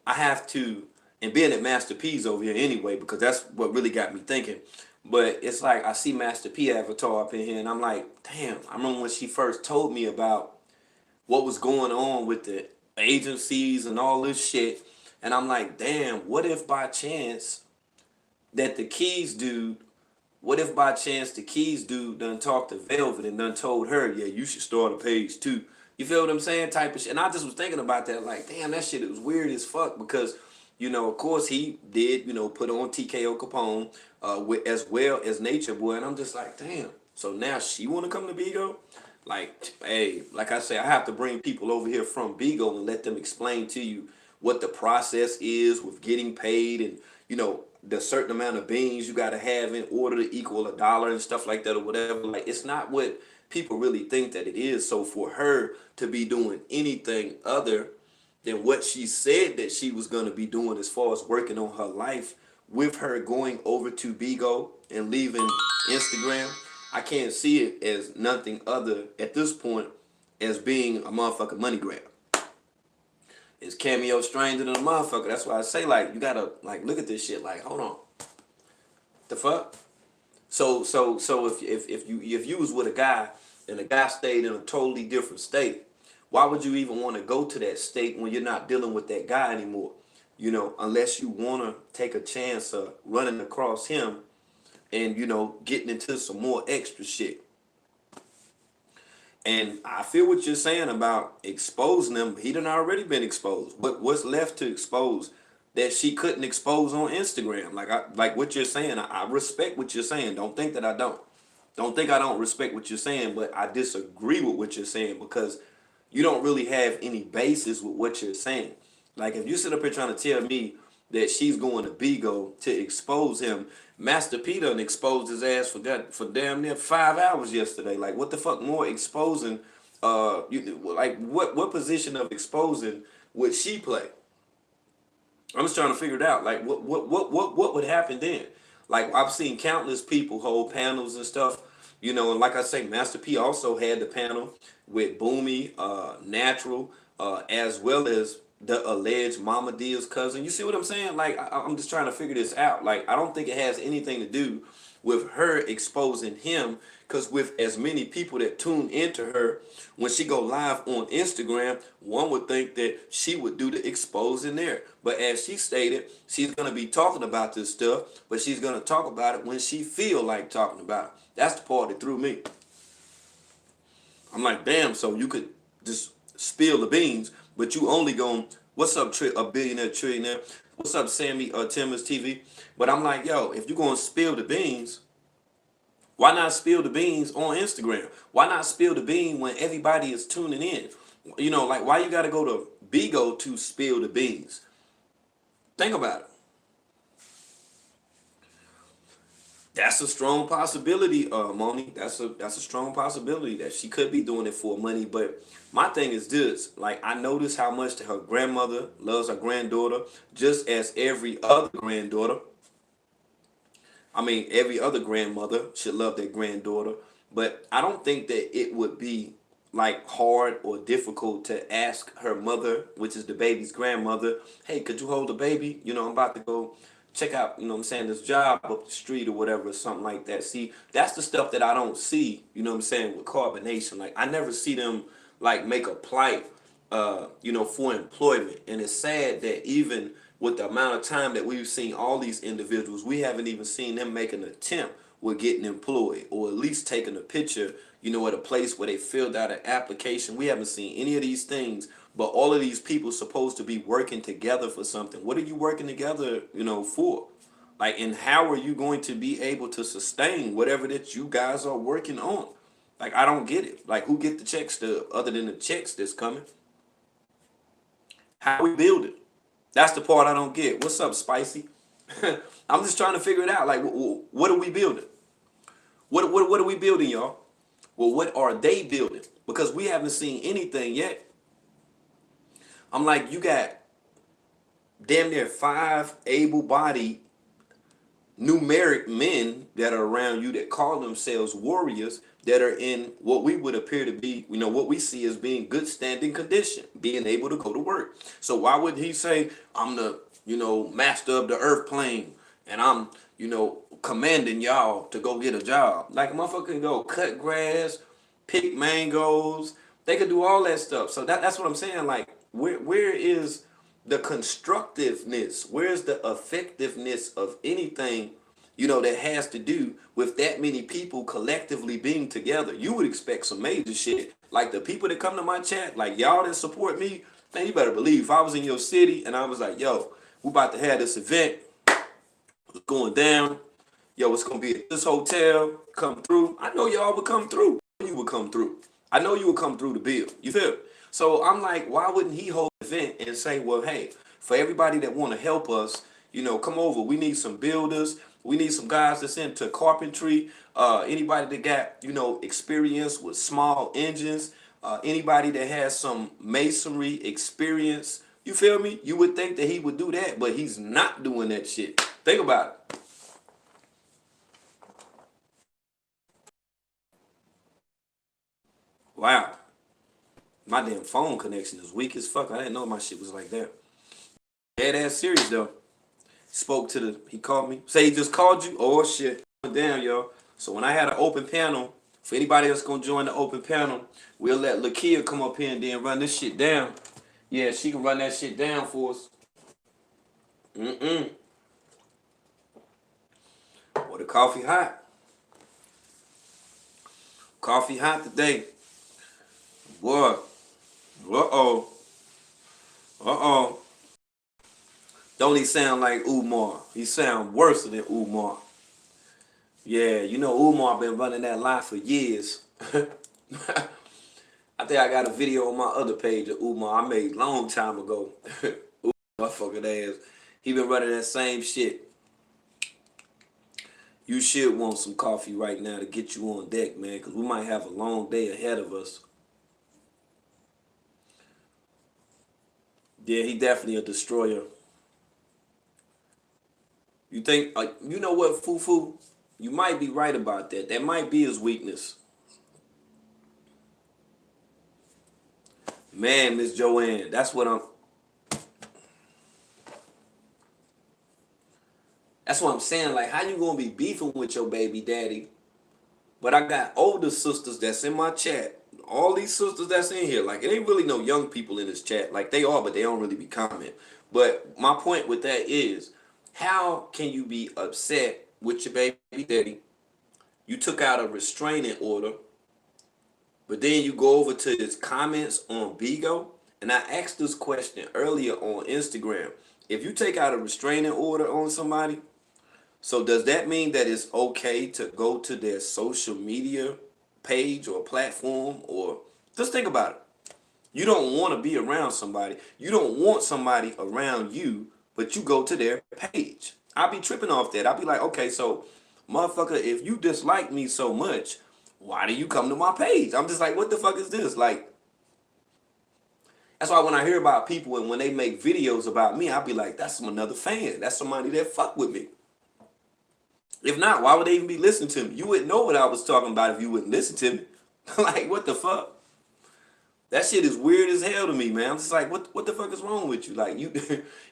A: I have to and being at Master P's over here anyway, because that's what really got me thinking. But it's like I see Master P avatar up in here, and I'm like, damn. I remember when she first told me about what was going on with the agencies and all this shit, and I'm like, damn. What if by chance that the Keys dude what if by chance the Keys dude done talked to Velvet and done told her, yeah, you should start a page too? You feel what I'm saying? Type of shit. And I just was thinking about that, like, damn, that shit, it was weird as fuck because, of course he did, put on TKO Capone as well as Nature Boy. And I'm just like, damn. So now she want to come to Bigo? Like, hey, like I say, I have to bring people over here from Bigo and let them explain to you what the process is with getting paid and, the certain amount of beans you got to have in order to equal $1 and stuff like that or whatever. Like, it's not what people really think that it is. So for her to be doing anything other than what she said that she was going to be doing as far as working on her life, with her going over to Bigo and leaving Instagram, I can't see it as nothing other at this point as being a motherfucking money grab. It's cameo stranger than a motherfucker. That's why I say, like, you gotta like look at this shit. Like, hold on, the fuck. So if you was with a guy and the guy stayed in a totally different state, why would you even want to go to that state when you're not dealing with that guy anymore? Unless you want to take a chance of running across him and getting into some more extra shit. And I feel what you're saying about exposing him. He done already been exposed. What's left to expose that she couldn't expose on Instagram? Like what you're saying. I respect what you're saying. Don't think that I don't. Don't think I don't respect what you're saying, but I disagree with what you're saying because you don't really have any basis with what you're saying. Like if you sit up here trying to tell me that she's going to Bigo to expose him, Master P done exposed his ass for damn near 5 hours yesterday. Like what the fuck more exposing? What position of exposing would she play? I'm just trying to figure it out. Like what would happen then? Like I've seen countless people hold panels and stuff, and like I say, Master P also had the panel with Boomy, Natural, as well as the alleged Mama Dia's cousin. You see what I'm saying? Like I'm just trying to figure this out. Like I don't think it has anything to do with her exposing him, because with as many people that tune into her when she go live on Instagram, one would think that she would do the exposing there. But as she stated, she's going to be talking about this stuff, but she's going to talk about it when she feel like talking about it. That's the part that threw me. I'm like, damn, so you could just spill the beans, but you only going, what's up, a billionaire, trillionaire? What's up, Sammy Timmons TV? But I'm like, yo, if you're going to spill the beans, why not spill the beans on Instagram? Why not spill the bean when everybody is tuning in? Like, why you got to go to Bigo to spill the beans? Think about it. That's a strong possibility, Moni. That's a strong possibility that she could be doing it for money. But my thing is this: like I notice how much her grandmother loves her granddaughter, just as every other granddaughter. I mean, every other grandmother should love their granddaughter. But I don't think that it would be like hard or difficult to ask her mother, which is the baby's grandmother, hey, could you hold the baby? I'm about to go check out, this job up the street or whatever, or something like that. See, that's the stuff that I don't see, with Carbonation. Like, I never see them, like, make a plight, for employment. And it's sad that even with the amount of time that we've seen all these individuals, we haven't even seen them make an attempt with getting employed, or at least taking a picture, at a place where they filled out an application. We haven't seen any of these things, but all of these people supposed to be working together for something. What are you working together, for? Like, and how are you going to be able to sustain whatever that you guys are working on? Like, I don't get it. Like, who get the checks to, other than the checks that's coming? How we build it? That's the part I don't get. What's up, Spicy? I'm just trying to figure it out. Like, what are we building? What are we building, y'all? Well, what are they building? Because we haven't seen anything yet. I'm like, you got damn near 5 able-bodied numeric men that are around you that call themselves warriors that are in what we would appear to be, what we see as being good standing condition, being able to go to work. So why would he say, I'm the, master of the earth plane and I'm, commanding y'all to go get a job? Like a motherfucker can go cut grass, pick mangoes. They could do all that stuff. So that's what I'm saying. Like, where is the constructiveness? Where's the effectiveness of anything, that has to do with that many people collectively being together? You would expect some major shit. Like the people that come to my chat, like y'all that support me, man, you better believe if I was in your city and I was like, yo, we about to have this event, it's going down. Yo, it's gonna be at this hotel. Come through. I know y'all would come through. You would come through. I know you would come through the bill. You feel? So I'm like, why wouldn't he hold an event and say, well, hey, for everybody that want to help us, come over. We need some builders. We need some guys that's into carpentry. Anybody that got, experience with small engines. Anybody that has some masonry experience. You feel me? You would think that he would do that, but he's not doing that shit. Think about it. Wow. My damn phone connection is weak as fuck. I didn't know my shit was like that. Dead ass serious though. He called me. Say he just called you? Oh shit. Damn, yo. So when I had an open panel, for anybody that's gonna join the open panel, we'll let Lakia come up here and then run this shit down. Yeah, she can run that shit down for us. Mm-mm. Well, the coffee hot. Coffee hot today. Boy. Uh-oh. Uh-oh. Don't he sound like Umar? He sound worse than Umar. Yeah, Umar been running that line for years. I think I got a video on my other page of Umar I made long time ago. Motherfucking ass. He been running that same shit. You should want some coffee right now to get you on deck, man, because we might have a long day ahead of us. Yeah, he definitely a destroyer. You think, you know what, Fufu? You might be right about that. That might be his weakness. Man, Miss Joanne, that's what I'm saying. Like, how you gonna be beefing with your baby daddy? But I got older sisters that's in my chat. All these sisters that's in here, like it ain't really no young people in this chat. Like they are, but they don't really be comment. But my point with that is, how can you be upset with your baby daddy? You took out a restraining order, but then you go over to his comments on Bigo. And I asked this question earlier on Instagram. If you take out a restraining order on somebody, so does that mean that it's okay to go to their social media page or platform? Or just think about it. You don't want to be around somebody. You don't want somebody around you, but you go to their page. I'll be tripping off that. I'll be like, okay, so motherfucker, if you dislike me so much, why do you come to my page? I'm just like, what the fuck is this? Like, that's why when I hear about people and when they make videos about me, I'll be like, that's another fan. That's somebody that fuck with me. If not, why would they even be listening to me? You wouldn't know what I was talking about if you wouldn't listen to me. Like, what the fuck? That shit is weird as hell to me, man. I'm just like, what the fuck is wrong with you? Like, you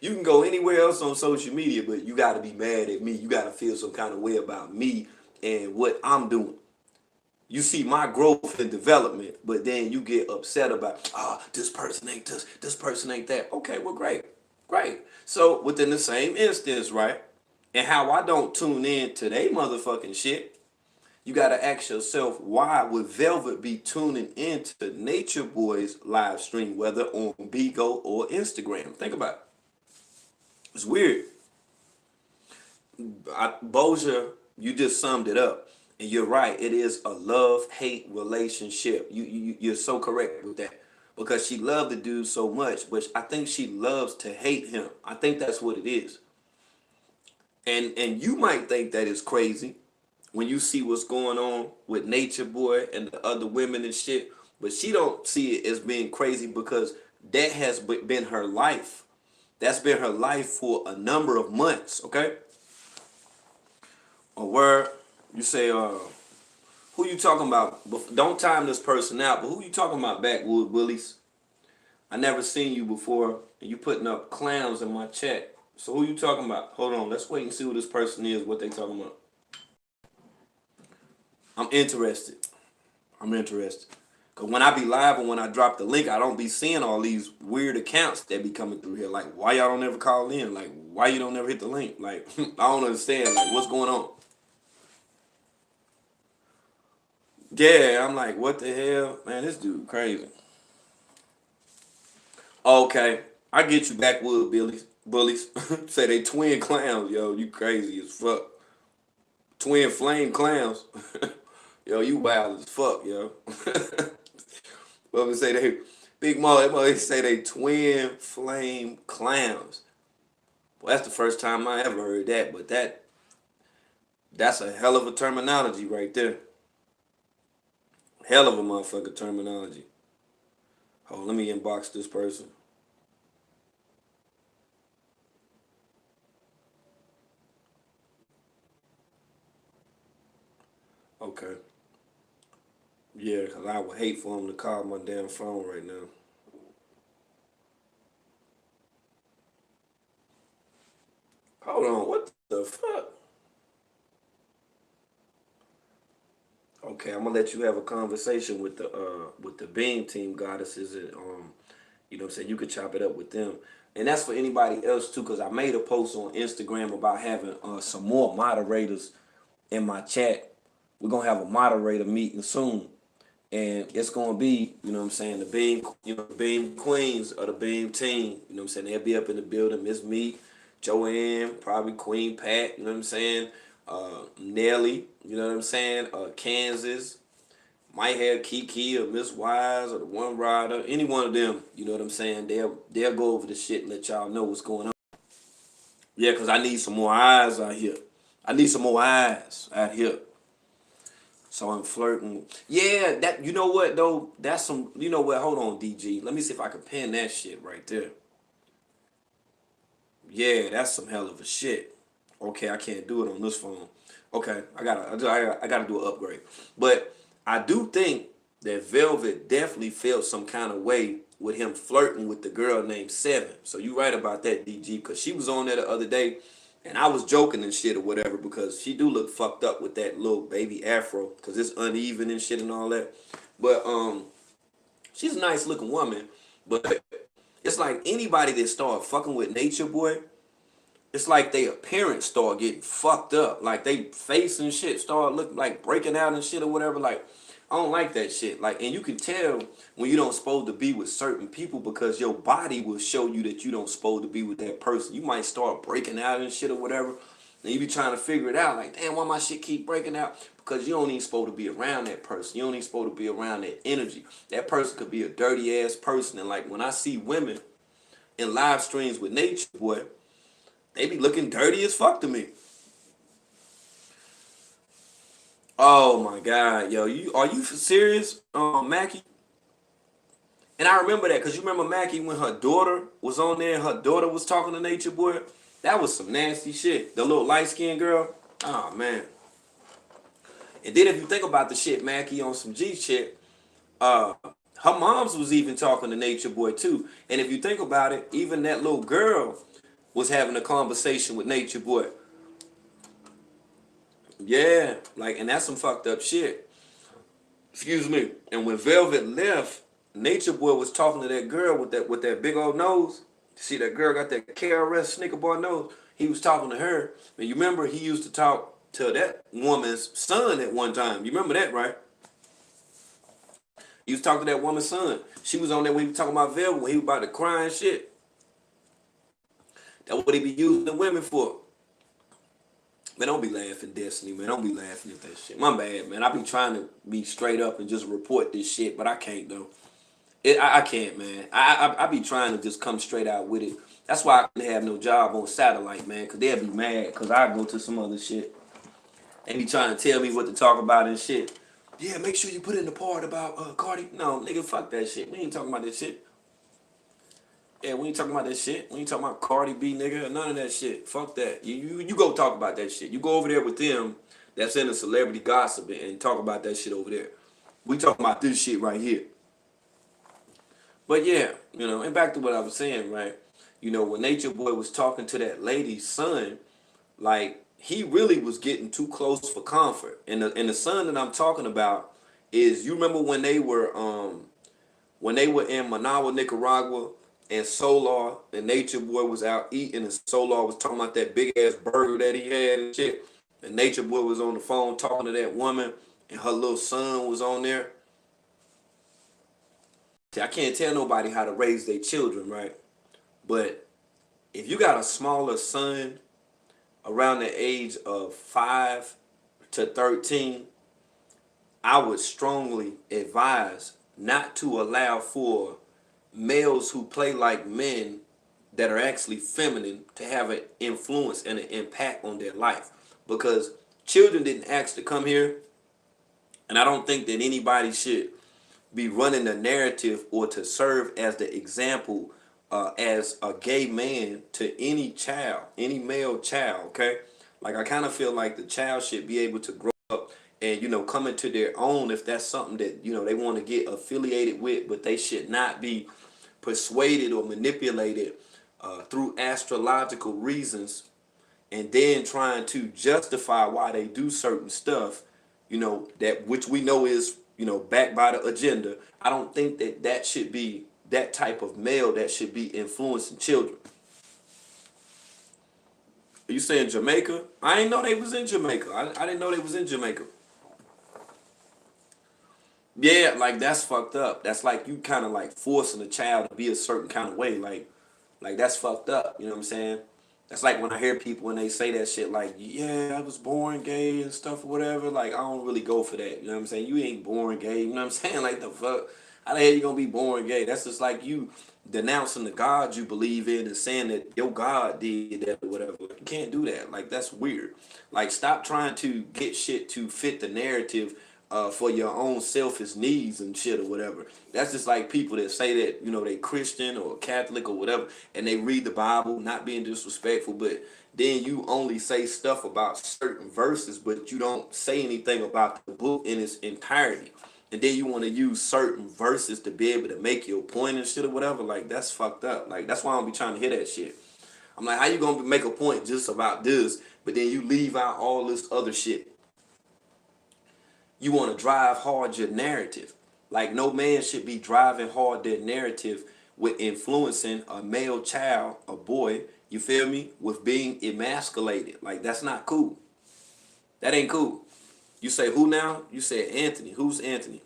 A: you can go anywhere else on social media, but you got to be mad at me. You got to feel some kind of way about me and what I'm doing. You see my growth and development, but then you get upset about, this person ain't this person ain't that. Okay, well, great. Great. So within the same instance, right? And how I don't tune in to they motherfucking shit, you gotta ask yourself, why would Velvet be tuning into Nature Boy's live stream, whether on Bigo or Instagram? Think about it. It's weird. Boja, you just summed it up. And you're right. It is a love-hate relationship. You're so correct with that. Because she loved the dude so much, but I think she loves to hate him. I think that's what it is. And you might think that is crazy when you see what's going on with Nature Boy and the other women and shit, but she don't see it as being crazy because that has been her life. That's been her life for a number of months, okay? A word. You say, who you talking about? Don't time this person out, but who you talking about, Backwood Willies? I never seen you before, and you putting up clowns in my chat. So who you talking about? Hold on, let's wait and see who this person is, what they talking about. I'm interested. I'm interested. Cause when I be live and when I drop the link, I don't be seeing all these weird accounts that be coming through here. Like, why y'all don't ever call in? Like, why you don't ever hit the link? Like, I don't understand. Like, what's going on? Yeah, I'm like, what the hell? Man, this dude crazy. Okay, I get you, Backwood Billies. Bullies. Say they twin clowns, yo. You crazy as fuck. Twin flame clowns. Yo, you wild as fuck, yo. Well, say they Big Mo, they say they twin flame clowns. Well, that's the first time I ever heard that, but that's a hell of a terminology right there. Hell of a motherfucker terminology. Hold, let me inbox this person. Okay. Yeah, because I would hate for him to call my damn phone right now. Hold on, what the fuck? Okay, I'm gonna let you have a conversation with the Beam Team goddesses and you know what I'm saying, you could chop it up with them. And that's for anybody else too, because I made a post on Instagram about having some more moderators in my chat. We're gonna have a moderator meeting soon. And it's gonna be, you know what I'm saying, the Beam, you know, the Beam Queens of the Beam team. You know what I'm saying? They'll be up in the building. Miss Meek, Joanne, probably Queen Pat, you know what I'm saying? Nelly, you know what I'm saying? Kansas, might have Kiki or Miss Wise or the One Rider, any one of them, you know what I'm saying? They'll go over the shit and let y'all know what's going on. Yeah, cause I need some more eyes out here. I need some more eyes out here. So I'm flirting. Yeah, that you know what though? That's some you know what, hold on, DG. Let me see if I can pin that shit right there. Yeah, that's some hell of a shit. Okay, I can't do it on this phone. Okay, I gotta do an upgrade. But I do think that Velvet definitely felt some kind of way with him flirting with the girl named Seven. So you right about that, DG, because she was on there the other day, and I was joking and shit or whatever because she do look fucked up with that little baby afro because it's uneven and shit and all that. But she's a nice looking woman, but it's like anybody that start fucking with Nature Boy, it's like their appearance start getting fucked up. Like they face and shit start looking like breaking out and shit or whatever. Like I don't like that shit. Like, and you can tell when you don't supposed to be with certain people because your body will show you that you don't supposed to be with that person. You might start breaking out and shit or whatever. And you be trying to figure it out. Like, damn, why my shit keep breaking out? Because you don't even supposed to be around that person. You don't even supposed to be around that energy. That person could be a dirty ass person. And like when I see women in live streams with Nature Boy, they be looking dirty as fuck to me. Oh my god, yo, you are you serious, Mackie? And I remember that because you remember Mackie when her daughter was on there and her daughter was talking to Nature Boy. That was some nasty shit. The little light skinned girl. Oh man. And then if you think about the shit, Mackie on some G shit, uh, her mom's was even talking to Nature Boy too. And if you think about it, even that little girl was having a conversation with Nature Boy. Yeah, like, and that's some fucked up shit. Excuse me. And when Velvet left, Nature Boy was talking to that girl with that big old nose. See that girl got that KRS sneaker bar nose. He was talking to her. And you remember he used to talk to that woman's son at one time. You remember that, right? He was talking to that woman's son. She was on there when he was talking about Velvet when he was about to cry and shit. That's what he be using the women for. Man, don't be laughing, Destiny, man. Don't be laughing at that shit. My bad, man. I be trying to be straight up and just report this shit, but I can't, though. I can't, man. I be trying to just come straight out with it. That's why I couldn't have no job on satellite, man, because they'll be mad because I go to some other shit. They be trying to tell me what to talk about and shit. Yeah, make sure you put in the part about Cardi. No, nigga, fuck that shit. We ain't talking about this shit. Yeah, we ain't talking about that shit. We ain't talking about Cardi B, nigga, or none of that shit. Fuck that. You go talk about that shit. You go over there with them that's in the celebrity gossip and talk about that shit over there. We talking about this shit right here. But yeah, and back to what I was saying, right? When Nature Boy was talking to that lady's son, like he really was getting too close for comfort. And the son that I'm talking about is, you remember when they were in Managua, Nicaragua, and Solar and Nature Boy was out eating, and Solar was talking about that big ass burger that he had and shit. And Nature Boy was on the phone talking to that woman, and her little son was on there. See, I can't tell nobody how to raise their children, right? But if you got a smaller son around the age of 5 to 13, I would strongly advise not to allow for males who play like men that are actually feminine to have an influence and an impact on their life. Because children didn't ask to come here, and I don't think that anybody should be running the narrative or to serve as the example as a gay man to any child, any male child, okay? Like, I kind of feel like the child should be able to grow up and, come into their own if that's something that, they want to get affiliated with, but they should not be persuaded or manipulated through astrological reasons and then trying to justify why they do certain stuff, that which we know is, backed by the agenda. I don't think that that should be that type of male that should be influencing children. Are you saying Jamaica? I didn't know they was in Jamaica. I didn't know they was in Jamaica. Yeah, like that's fucked up. That's like you kind of like forcing a child to be a certain kind of way. Like that's fucked up. You know what I'm saying? That's like when I hear people when they say that shit like, yeah, I was born gay and stuff or whatever. Like I don't really go for that. You know what I'm saying? You ain't born gay. You know what I'm saying? Like the fuck? How the hell you gonna be born gay? That's just like you denouncing the God you believe in and saying that your God did that or whatever. You can't do that. Like that's weird. Like stop trying to get shit to fit the narrative for your own selfish needs and shit or whatever. That's just like people that say that, they Christian or Catholic or whatever, and they read the Bible, not being disrespectful, but then you only say stuff about certain verses, but you don't say anything about the book in its entirety. And then you want to use certain verses to be able to make your point and shit or whatever. Like, that's fucked up. Like, that's why I don't be trying to hear that shit. I'm like, how you gonna make a point just about this, but then you leave out all this other shit? You want to drive hard your narrative. Like no man should be driving hard their narrative with influencing a male child, a boy, you feel me, with being emasculated. Like that's not cool. That ain't cool. You say who now? You said Anthony. Who's Anthony?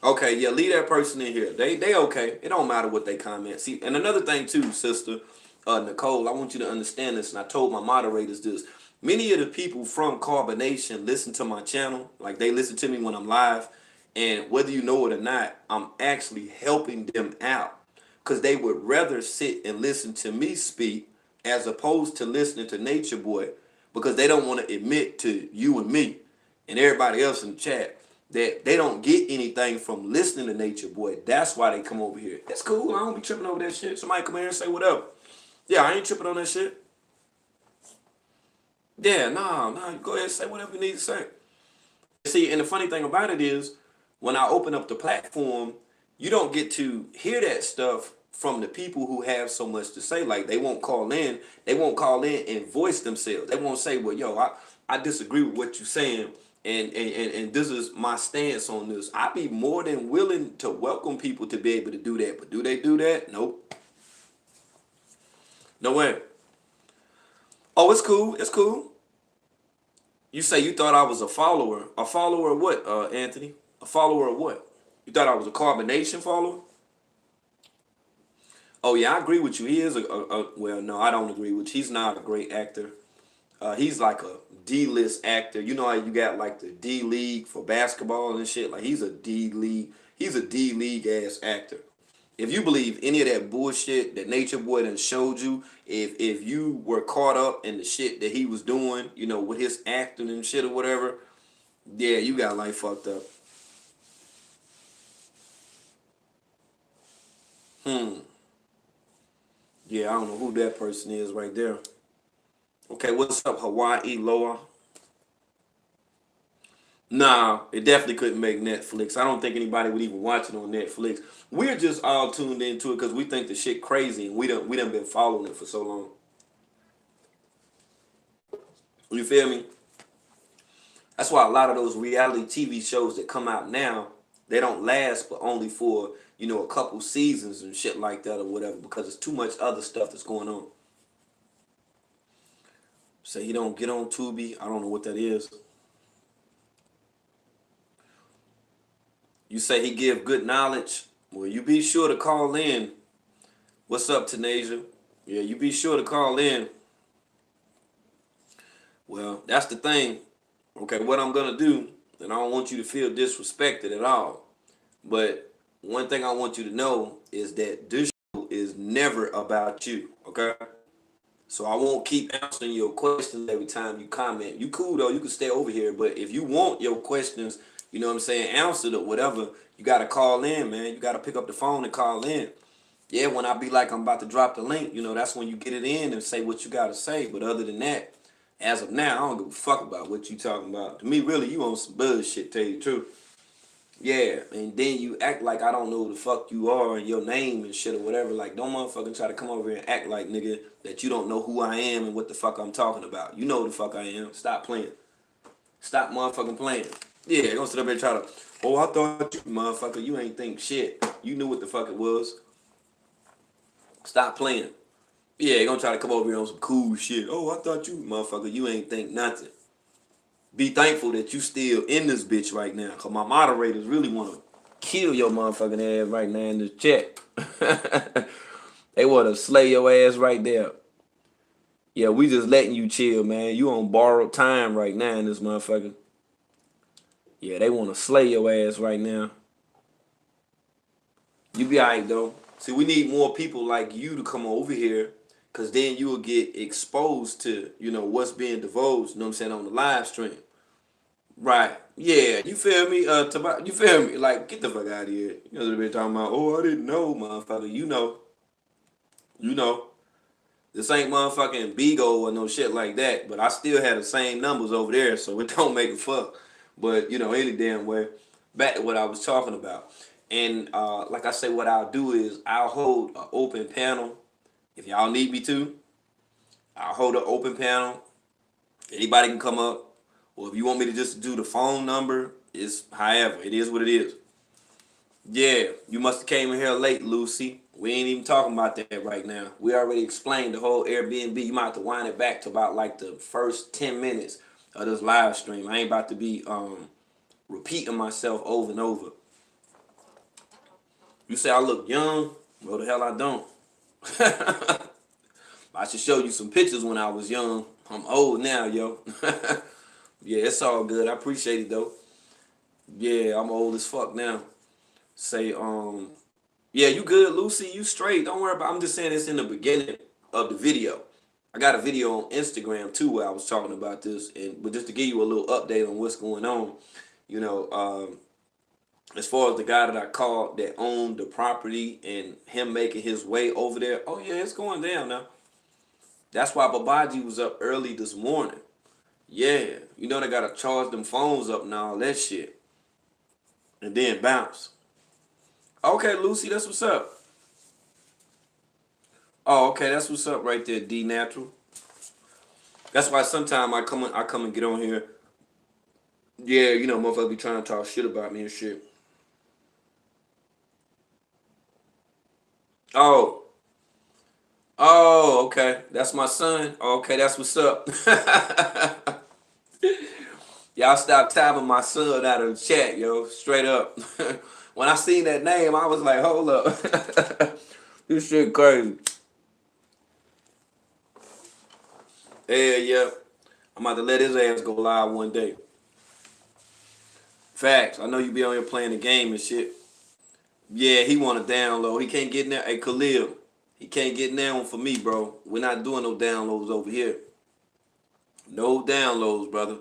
A: Okay, yeah, leave that person in here. They okay. It don't matter what they comment. See, and another thing too, sister, Nicole, I want you to understand this, and I told my moderators this. Many of the people from Carbonation listen to my channel, like they listen to me when I'm live, and whether you know it or not, I'm actually helping them out because they would rather sit and listen to me speak as opposed to listening to Nature Boy because they don't want to admit to you and me and everybody else in the chat that they don't get anything from listening to Nature Boy. That's why they come over here. That's cool. I don't be tripping over that shit. Somebody come here and say whatever. Yeah, I ain't tripping on that shit. Yeah, nah, go ahead and say whatever you need to say. See, and the funny thing about it is, when I open up the platform, you don't get to hear that stuff from the people who have so much to say. Like they won't call in, and voice themselves. They won't say, well, yo, I disagree with what you're saying, and this is my stance on this. I'd be more than willing to welcome people to be able to do that. But do they do that? Nope. No way. Oh, it's cool. It's cool. You say you thought I was a follower. A follower of what, Anthony? A follower of what? You thought I was a Carbonation follower? Oh yeah, I agree with you. He is well, no, I don't agree with you. He's not a great actor. He's like a D-list actor. You know how you got like the D League for basketball and shit? Like he's a D League ass actor. If you believe any of that bullshit that Nature Boy done showed you, if you were caught up in the shit that he was doing, with his acting and shit or whatever, yeah, you got life fucked up. Hmm. Yeah, I don't know who that person is right there. Okay, what's up, Hawaii Loa? Nah, it definitely couldn't make Netflix. I don't think anybody would even watch it on Netflix. We're just all tuned into it because we think the shit crazy and we done been following it for so long. You feel me? That's why a lot of those reality TV shows that come out now, they don't last but only for, a couple seasons and shit like that or whatever because there's too much other stuff that's going on. Say he don't get on Tubi. I don't know what that is. You say he give good knowledge. Well, you be sure to call in. What's up, Tanasia? Yeah, you be sure to call in. Well, that's the thing. Okay, what I'm gonna do, and I don't want you to feel disrespected at all. But one thing I want you to know is that this show is never about you. Okay? So I won't keep answering your questions every time you comment. You cool though, you can stay over here. But if you want your questions, you know what I'm saying, answered or whatever, you gotta call in, man. You gotta pick up the phone and call in. Yeah, when I be like I'm about to drop the link, that's when you get it in and say what you gotta say. But other than that, as of now, I don't give a fuck about what you talking about. To me, really, you on some bullshit, tell you the truth. Yeah, and then you act like I don't know who the fuck you are and your name and shit or whatever. Like, don't motherfucking try to come over here and act like, nigga, that you don't know who I am and what the fuck I'm talking about. You know who the fuck I am. Stop playing. Stop motherfucking playing. Yeah, don't sit up here and try to, oh, I thought you, motherfucker, you ain't think shit. You knew what the fuck it was. Stop playing. Yeah, you gonna try to come over here on some cool shit. Oh, I thought you, motherfucker, you ain't think nothing. Be thankful that you still in this bitch right now. Cause my moderators really wanna kill your motherfucking ass right now in this chat. They wanna slay your ass right there. Yeah, we just letting you chill, man. You on borrowed time right now in this motherfucker. Yeah, they wanna slay your ass right now. You be alright though. See, we need more people like you to come over here, cause then you will get exposed to, what's being divulged, you know what I'm saying, on the live stream. Right. Yeah, you feel me? You feel me? Like, get the fuck out of here. You know what they're talking about? Oh, I didn't know, motherfucker. You know. You know. This ain't motherfucking Bigo or no shit like that, but I still had the same numbers over there, so it don't make a fuck. But, any damn way. Back to what I was talking about. And like I say, what I'll do is I'll hold an open panel. If y'all need me to, I'll hold an open panel. Anybody can come up. Or if you want me to just do the phone number, it's however. It is what it is. Yeah, you must have came in here late, Lucy. We ain't even talking about that right now. We already explained the whole Airbnb. You might have to wind it back to about like the first 10 minutes of this live stream. I ain't about to be repeating myself over and over. You say I look young? Well, the hell I don't. I should show you some pictures when I was young. I'm old now, yo. Yeah, it's all good. I appreciate it though. Yeah, I'm old as fuck now. Say, yeah, you good, Lucy? You straight? Don't worry about. I'm just saying it's in the beginning of the video. I got a video on Instagram too where I was talking about this, but just to give you a little update on what's going on, you know, as far as the guy that I called that owned the property and him making his way over there. Oh yeah, it's going down now. That's why Babaji was up early this morning. Yeah, they gotta charge them phones up and all that shit, and then bounce. Okay, Lucy, that's what's up. Oh, okay, that's what's up right there, D Natural. That's why sometimes I come and get on here. Yeah, motherfuckers be trying to talk shit about me and shit. Oh, oh, okay, that's my son. Okay, that's what's up. Y'all stop tapping my son out of the chat, yo. Straight up. When I seen that name, I was like, hold up. This shit crazy. Yeah, yeah. I'm about to let his ass go live one day. Facts. I know you be on here playing the game and shit. Yeah, he want to download. He can't get in there. Hey, Khalil, he can't get in there one for me, bro. We're not doing no downloads over here. No downloads, brother.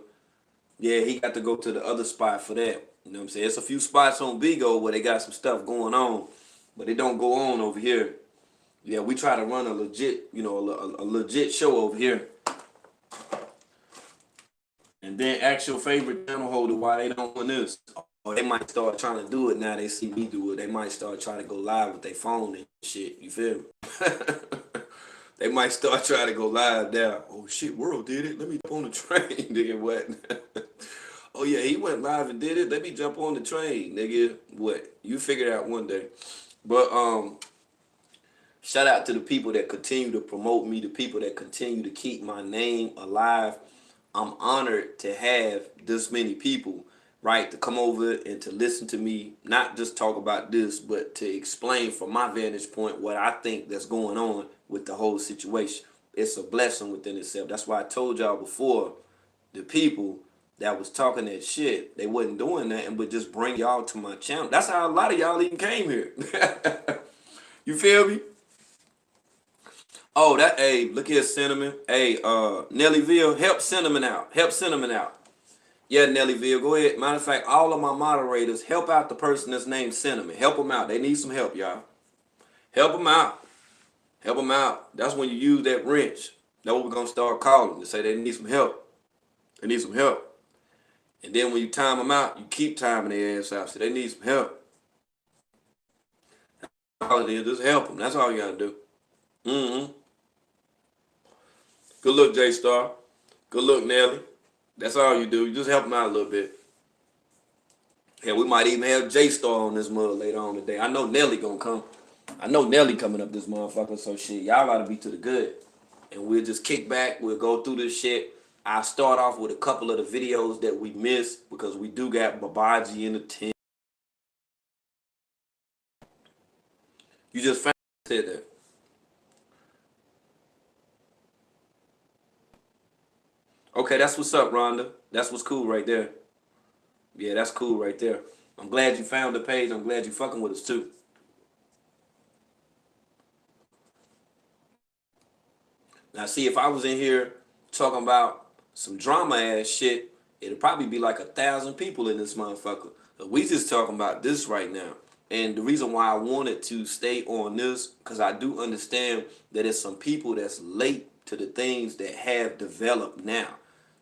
A: Yeah, he got to go to the other spot for that. You know what I'm saying? It's a few spots on Bigo where they got some stuff going on. but it don't go on over here. Yeah, we try to run a legit, a legit show over here. And then ask your favorite channel holder why they don't want this. Or they might start trying to do it now they see me do it. They might start trying to go live with their phone and shit. You feel me? They might start trying to go live now. Oh shit, World did it. Let me jump on the train, nigga. What? Oh yeah, he went live and did it. Let me jump on the train, nigga. What? You figure it out one day. But shout out to the people that continue to promote me, the people that continue to keep my name alive. I'm honored to have this many people, right, to come over and to listen to me, not just talk about this, but to explain from my vantage point what I think that's going on with the whole situation. It's a blessing within itself. That's why I told y'all before, the people that was talking that shit, they wasn't doing nothing but just bring y'all to my channel. That's how a lot of y'all even came here. You feel me? Oh, hey, look here, Cinnamon. Hey, Nellyville, help Cinnamon out. Help Cinnamon out. Yeah, Nellyville, go ahead. Matter of fact, all of my moderators, help out the person that's named Cinnamon. Help them out. They need some help, y'all. Help them out. Help them out. That's when you use that wrench. That's what we're going to start calling to say they need some help. They need some help. And then when you time them out, you keep timing their ass out. So they need some help. All it is, just help them. That's all you got to do. Mm-hmm. Good look, J-Star. Good look, Nelly. That's all you do. You just help them out a little bit. And we might even have J-Star on this mug later on today. I know Nelly gonna come. I know Nelly coming up this motherfucker. So shit, y'all gotta be to the good. And we'll just kick back. We'll go through this shit. I'll start off with a couple of the videos that we missed because we do got Babaji in the tent. You just found said that. Okay, that's what's up, Rhonda. That's what's cool right there. Yeah, that's cool right there. I'm glad you found the page. I'm glad you fucking with us too. Now, see, if I was in here talking about some drama ass shit, it'd probably be like 1,000 people in this motherfucker. But we just talking about this right now. And the reason why I wanted to stay on this, because I do understand that there's some people that's late to the things that have developed now.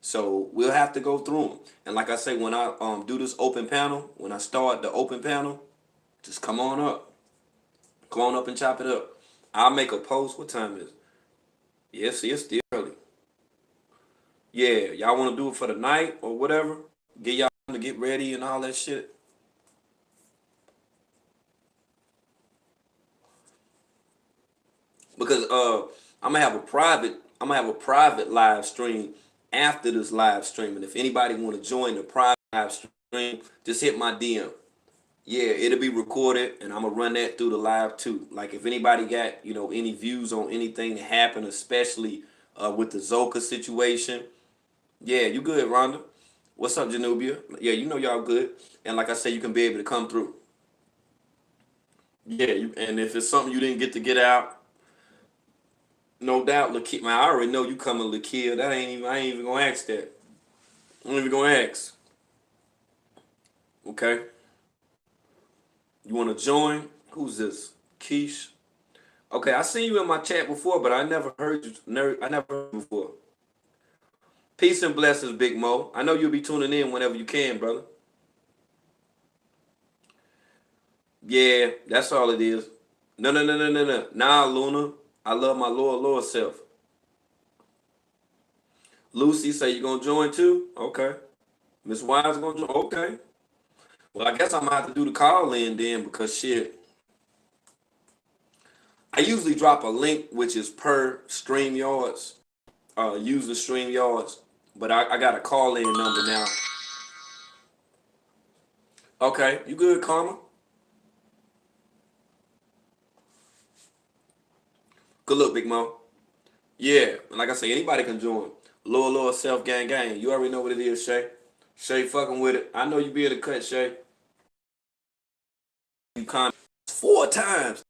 A: So we'll have to go through them. And like I say, when I do this open panel, when I start the open panel, just come on up. Come on up and chop it up. I'll make a post. What time is it? Yes, it's still early. Yeah, y'all want to do it for the night or whatever? Get y'all to get ready and all that shit. Because I'm gonna have a private live stream after this live stream. And if anybody want to join the private live stream, just hit my DM. Yeah, it'll be recorded, and I'm gonna run that through the live too. Like if anybody got any views on anything that happened, especially with the Zoka situation. Yeah, you good, Rhonda? What's up, Janubia? Yeah, you know y'all good. And like I say, you can be able to come through. Yeah, and if it's something you didn't get to get out, no doubt, Lakia. Man, I already know you coming, Lakia. I ain't even gonna ask that. I'm not even gonna ask. Okay. You wanna join? Who's this? Keish. Okay, I seen you in my chat before, but I never heard you. I never heard you before. Peace and blessings, Big Mo. I know you'll be tuning in whenever you can, brother. Yeah, that's all it is. No, no, no, no, no, no. Nah, Luna. I love my lower self. Lucy say you gonna join too? Okay. Miss Wise gonna join? Okay. Well, I guess I'm gonna have to do the call in then because shit. I usually drop a link which is per StreamYards, user StreamYards, but I got a call in number now. Okay, you good, Karma? Good look, Big Mo. Yeah, and like I say, anybody can join. Lower self gang. You already know what it is, Shay. Shay fucking with it. I know you be able to cut, Shay. You con 4 times.